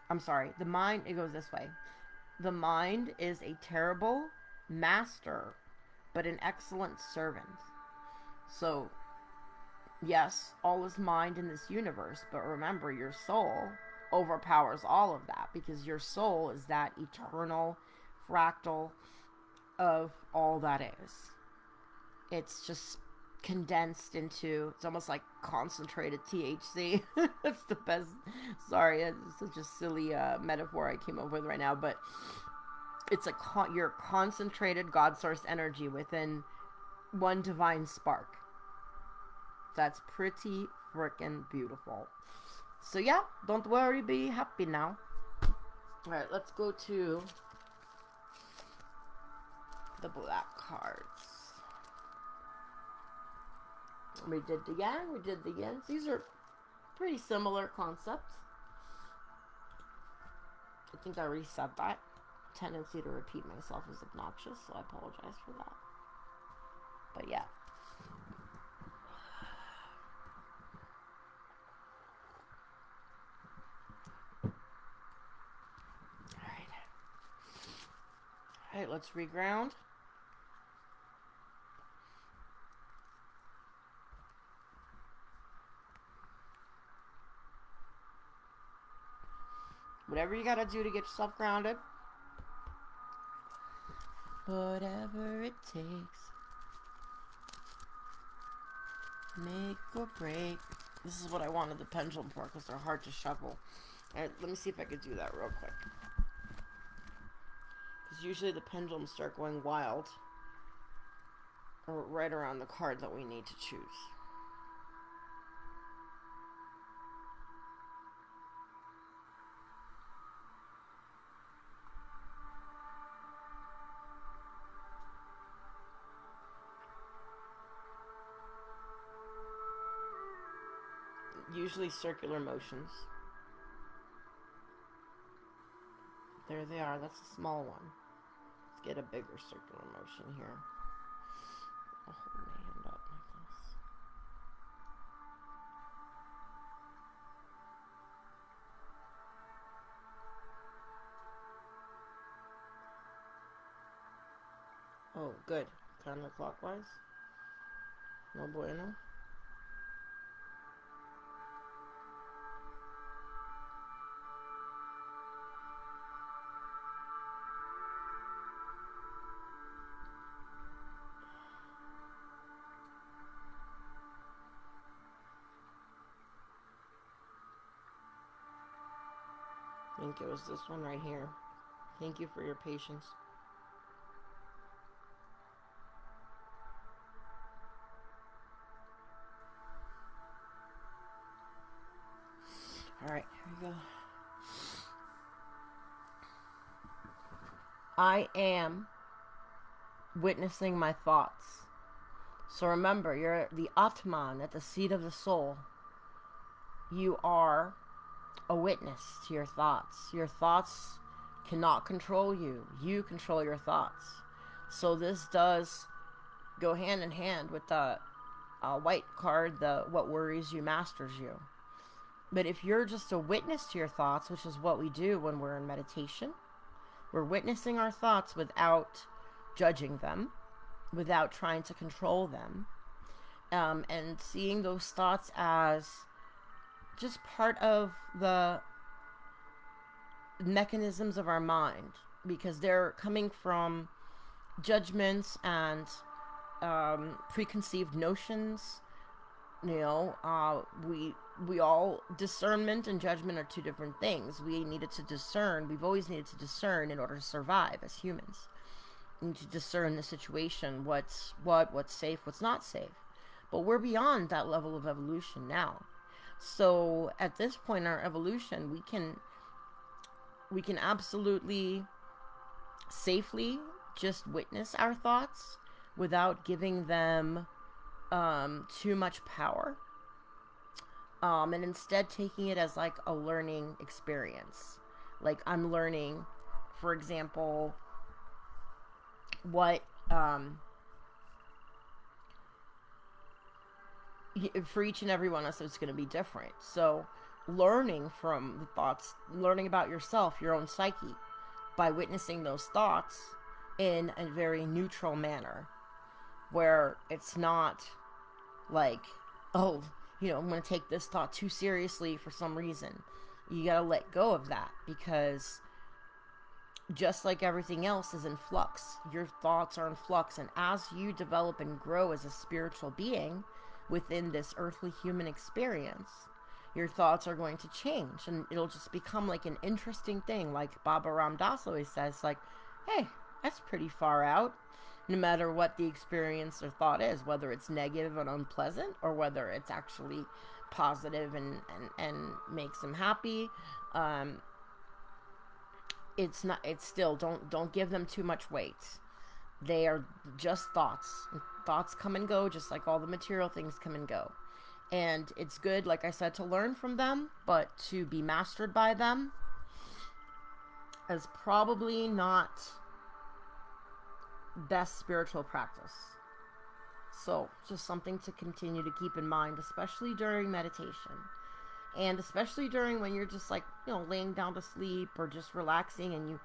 I'm sorry, the mind, it goes this way. The mind is a terrible master, but an excellent servant. So, yes, all is mind in this universe, but remember, your soul overpowers all of that, because your soul is that eternal fractal of all that is. It's just condensed into, it's almost like concentrated THC. That's the best. Sorry, it's such a silly metaphor I came up with right now, but it's your concentrated God source energy within one divine spark. That's pretty freaking beautiful. So yeah, don't worry, be happy now. Alright, let's go to the black cards. We did the yang, we did the yins. These are pretty similar concepts. I think I already said that. Tendency to repeat myself is obnoxious, so I apologize for that. But yeah. Alright, let's reground. Whatever you gotta do to get yourself grounded. Whatever it takes. Make or break. This is what I wanted the pendulum for, because they're hard to shuffle. Alright, let me see if I could do that real quick. Because usually the pendulums start going wild right around the card that we need to choose. Usually circular motions. There they are. That's a small one. Let's get a bigger circular motion here. I'll hold my hand up like this. Oh, good. Counterclockwise. No bueno. I think it was this one right here. Thank you for your patience. Alright, here we go. I am witnessing my thoughts. So remember, you're the Atman at the seat of the soul. You are a witness to your thoughts. Your thoughts cannot control you. You control your thoughts. So this does go hand in hand with the white card, the what worries you masters you. But if you're just a witness to your thoughts, which is what we do when we're in meditation, we're witnessing our thoughts without judging them, without trying to control them, and seeing those thoughts as just part of the mechanisms of our mind, because they're coming from judgments and preconceived notions. We all, discernment and judgment are two different things. We've always needed to discern in order to survive as humans. We need to discern the situation, what's safe, what's not safe. But we're beyond that level of evolution now. So at this point in our evolution, we can absolutely safely just witness our thoughts without giving them too much power, and instead taking it as like a learning experience. Like, I'm learning, for example, what for each and every one of us, it's going to be different. So learning from the thoughts, learning about yourself, your own psyche, by witnessing those thoughts in a very neutral manner, where it's not like, oh, I'm going to take this thought too seriously for some reason. You got to let go of that, because just like everything else is in flux, your thoughts are in flux. And as you develop and grow as a spiritual being within this earthly human experience, your thoughts are going to change, and it'll just become like an interesting thing. Like Baba Ram Dass always says, like, hey, that's pretty far out. No matter what the experience or thought is, whether it's negative and unpleasant, or whether it's actually positive and makes them happy, it's still, don't give them too much weight. They are just thoughts. Thoughts come and go, just like all the material things come and go. And it's good, like I said, to learn from them, but to be mastered by them is probably not best spiritual practice. So just something to continue to keep in mind, especially during meditation, and especially during when you're just like, laying down to sleep or just relaxing,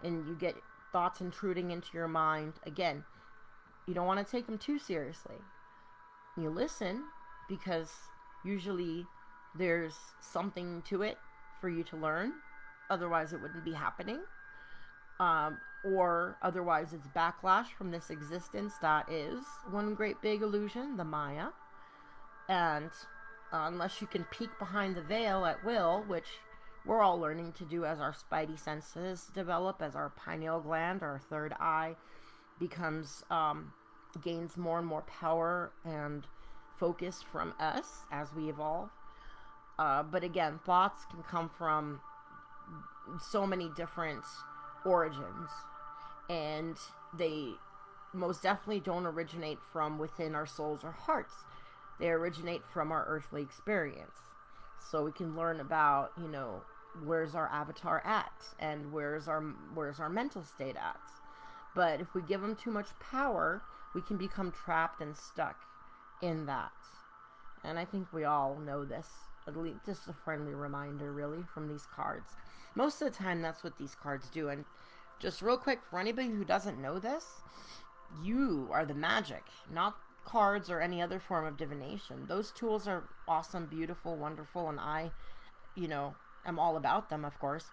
and you get thoughts intruding into your mind. Again, you don't want to take them too seriously. You listen, because usually there's something to it for you to learn. Otherwise it wouldn't be happening. Or otherwise it's backlash from this existence that is one great big illusion, the Maya. And unless you can peek behind the veil at will, which we're all learning to do as our spidey senses develop, as our pineal gland, our third eye, gains more and more power and focus from us as we evolve. But again, thoughts can come from so many different origins, and they most definitely don't originate from within our souls or hearts. They originate from our earthly experience. So we can learn about, where's our avatar at, and where's our mental state at. But if we give them too much power, we can become trapped and stuck in that. And I think we all know this. At least just a friendly reminder, really, from these cards. Most of the time, that's what these cards do. And just real quick, for anybody who doesn't know this, you are the magic, not cards or any other form of divination. Those tools are awesome, beautiful, wonderful, and I, am all about them, of course.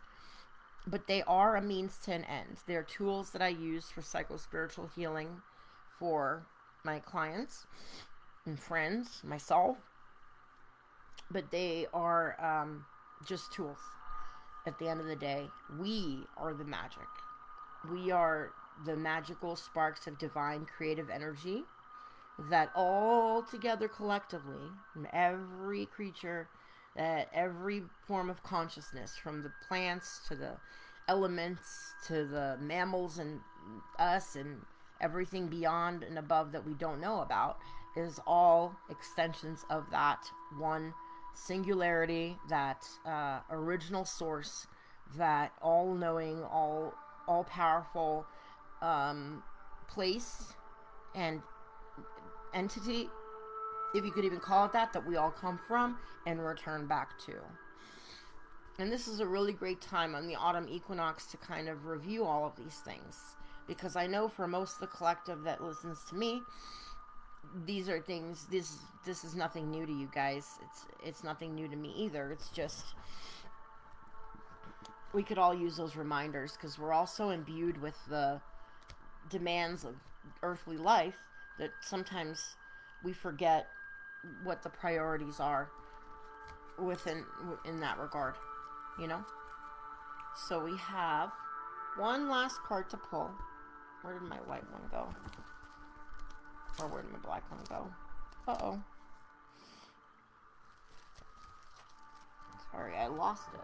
But they are a means to an end. They're tools that I use for psycho-spiritual healing for my clients and friends, myself. But they are just tools. At the end of the day, we are the magic. We are the magical sparks of divine creative energy that all together collectively, from every creature, that every form of consciousness, from the plants to the elements to the mammals and us and everything beyond and above that we don't know about, is all extensions of that one singularity, that original source, that all-knowing, all-powerful place and entity, if you could even call it that we all come from and return back to. And this is a really great time on the autumn equinox to kind of review all of these things. Because I know for most of the collective that listens to me, these are things, this is nothing new to you guys. It's nothing new to me either. It's just, we could all use those reminders because we're all so imbued with the demands of earthly life that sometimes we forget what the priorities are in that regard, you know. So we have one last card to pull. Where did my white one go? Or where did my black one go? Uh-oh. Sorry, I lost it.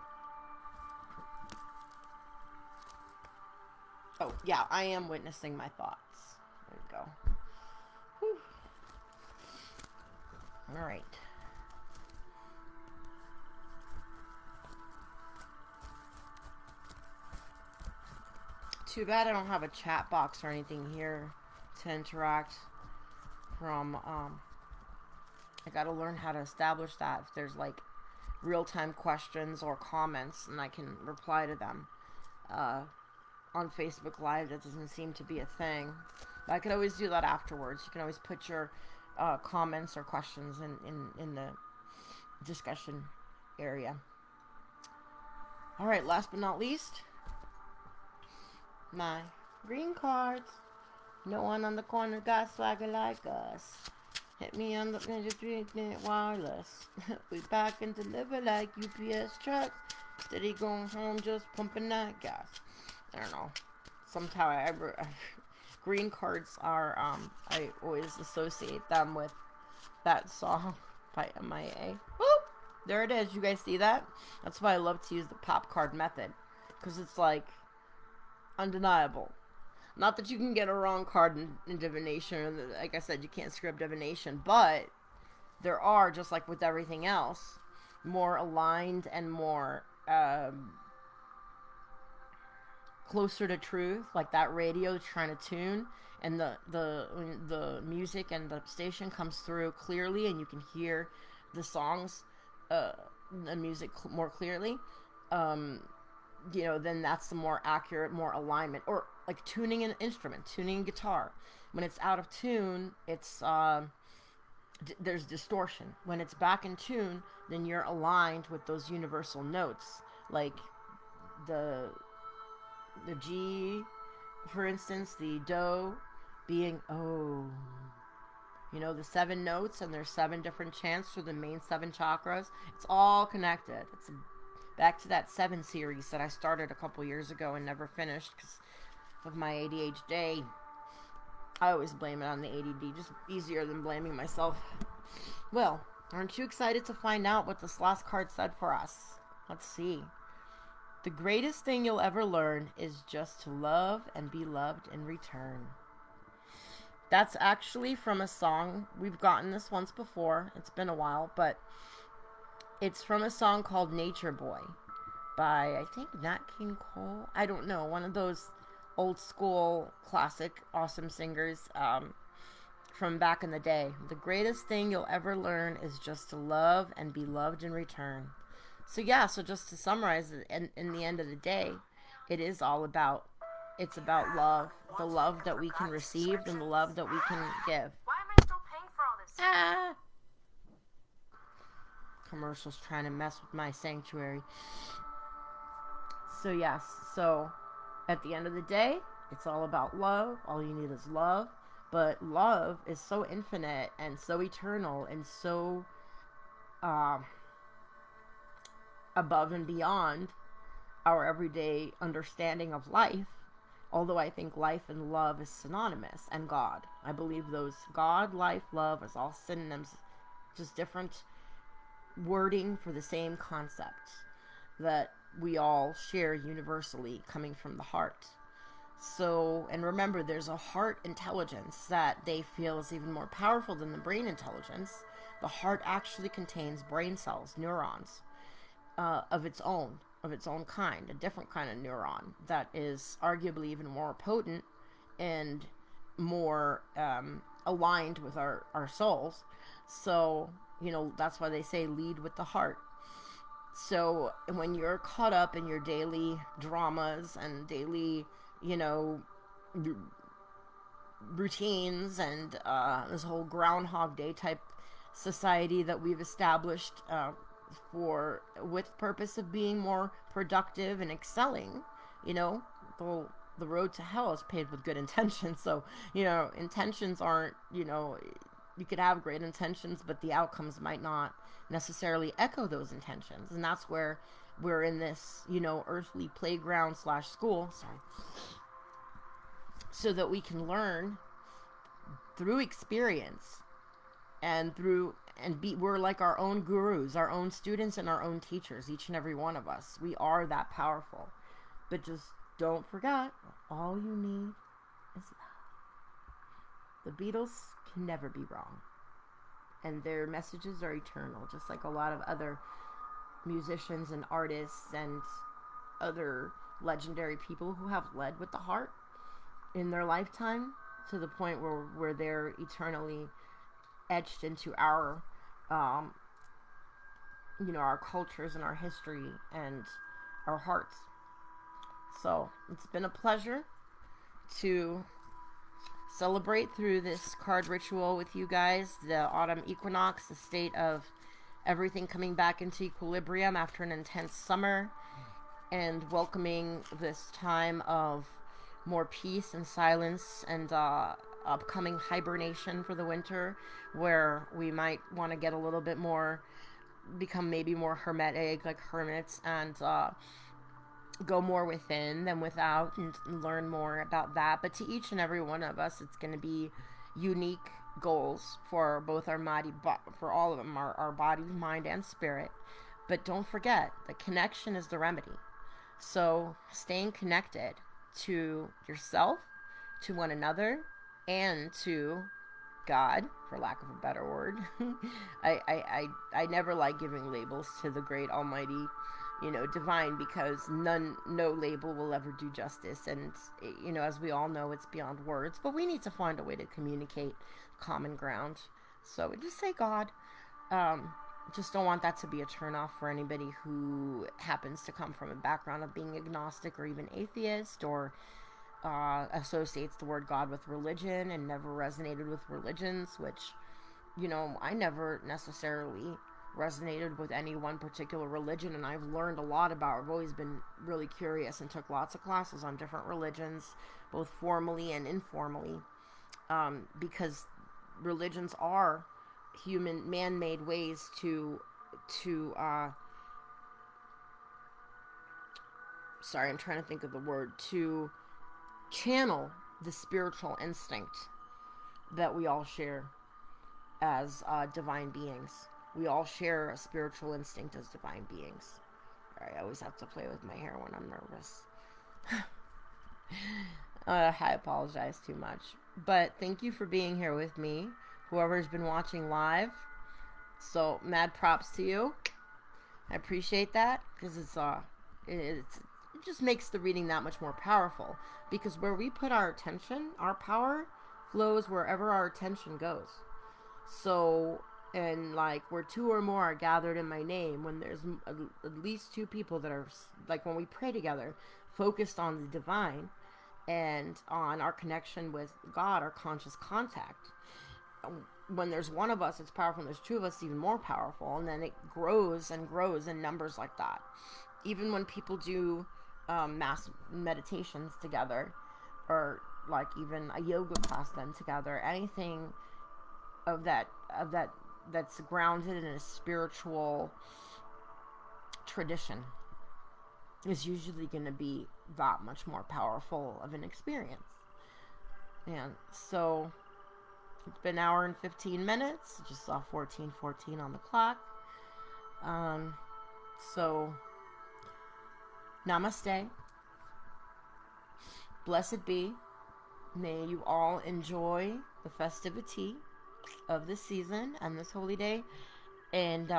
Oh, yeah, I am witnessing my thoughts. There we go. Whew. All right. Too bad I don't have a chat box or anything here to interact from. I gotta learn how to establish that if there's like real-time questions or comments and I can reply to them. On Facebook Live, that doesn't seem to be a thing. But I could always do that afterwards. You can always put your comments or questions in the discussion area. Alright, last but not least, my green cards. No one on the corner got swagger like us. Hit me on the street wireless. We pack and deliver like UPS trucks. Steady going home, just pumping that gas. I don't know. Somehow green cards are, I always associate them with that song by MIA. Woo! There it is. You guys see that? That's why I love to use the pop card method. Because it's like undeniable. Not that you can get a wrong card in divination. Like I said, you can't screw up divination. But there are, just like with everything else, more aligned and more closer to truth. Like that radio trying to tune. And the music and the station comes through clearly. And you can hear the songs, the music more clearly. You know, then that's the more accurate, more alignment. Or like tuning an instrument, tuning a guitar. When it's out of tune, it's there's distortion. When it's back in tune, then you're aligned with those universal notes. Like the G, for instance, the Do being O. You know, the 7 notes, and there's 7 different chants for the main 7 chakras. It's all connected. It's back to that 7 series that I started a couple years ago and never finished because of my ADHD. I always blame it on the ADD, just easier than blaming myself. Well, aren't you excited to find out what this last card said for us? Let's see. The greatest thing you'll ever learn is just to love and be loved in return. That's actually from a song. We've gotten this once before. It's been a while, but it's from a song called Nature Boy by, I think, Nat King Cole. I don't know. One of those old school classic awesome singers from back in the day. The greatest thing you'll ever learn is just to love and be loved in return. So yeah, so just to summarize, in the end of the day, it is all about, it's about love. The love that we can receive and the love that we can give. Why am I still paying for all this? Ah! Commercials trying to mess with my sanctuary. So yes, so at the end of the day, it's all about love. All you need is love. But love is so infinite and so eternal and so above and beyond our everyday understanding of life. Although I think life and love is synonymous, and God. I believe those God, life, love is all synonyms, just different wording for the same concept that we all share universally coming from the heart. So, and remember, there's a heart intelligence that they feel is even more powerful than the brain intelligence. The heart actually contains brain cells, neurons, of its own kind, a different kind of neuron that is arguably even more potent and more aligned with our souls. So, you know, that's why they say lead with the heart. So when you're caught up in your daily dramas and daily, you know, routines and this whole Groundhog Day type society that we've established for with purpose of being more productive and excelling, you know, the road to hell is paved with good intentions. So, you know, intentions aren't, you know, you could have great intentions, but the outcomes might not necessarily echo those intentions. And that's where we're in this, you know, earthly playground slash school. Sorry. So that we can learn through experience and we're like our own gurus, our own students, and our own teachers, each and every one of us. We are that powerful. But just don't forget, all you need is love. The Beatles can never be wrong. And their messages are eternal, just like a lot of other musicians and artists and other legendary people who have led with the heart in their lifetime, to the point where they're eternally etched into our you know, our cultures and our history and our hearts. So it's been a pleasure to celebrate through this card ritual with you guys, the autumn equinox, the state of everything coming back into equilibrium after an intense summer, and welcoming this time of more peace and silence and upcoming hibernation for the winter, where we might want to get a little bit more, become maybe more hermetic, like hermits, and go more within than without, and learn more about that. But to each and every one of us, it's going to be unique goals for both our for all of them, our body, mind, and spirit. But don't forget, the connection is the remedy. So staying connected to yourself, to one another, and to God, for lack of a better word. I never like giving labels to the great almighty, you know, divine, because no label will ever do justice. And, you know, as we all know, it's beyond words, but we need to find a way to communicate common ground. So just say God. Just don't want that to be a turnoff for anybody who happens to come from a background of being agnostic or even atheist, or associates the word God with religion and never resonated with religions, which, you know, I never necessarily resonated with any one particular religion, and I've learned a lot about. I've always been really curious and took lots of classes on different religions, both formally and informally, because religions are human, man-made ways to sorry, I'm trying to think of the word, to channel the spiritual instinct that we all share as divine beings. We all share a spiritual instinct as divine beings. Sorry, I always have to play with my hair when I'm nervous. I apologize too much. But thank you for being here with me, whoever's been watching live. So mad props to you. I appreciate that, because it just makes the reading that much more powerful, because where we put our attention, our power flows wherever our attention goes. So, and like, where two or more are gathered in my name, when there's at least two people that are, like, when we pray together, focused on the divine and on our connection with God, our conscious contact. When there's one of us, it's powerful, and there's two of us, even more powerful, and then it grows and grows in numbers like that. Even when people do mass meditations together, or like even a yoga class done together, anything of that's grounded in a spiritual tradition is usually going to be that much more powerful of an experience. And so it's been an hour and 15 minutes. Just saw 14:14 on the clock. So namaste. Blessed be. May you all enjoy the festivity of this season and this holy day. And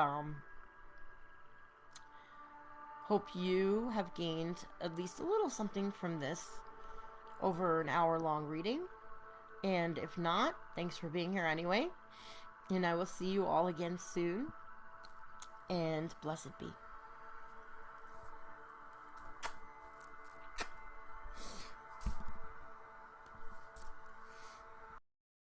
hope you have gained at least a little something from this over an hour-long reading. And if not, thanks for being here anyway. And I will see you all again soon. And blessed be.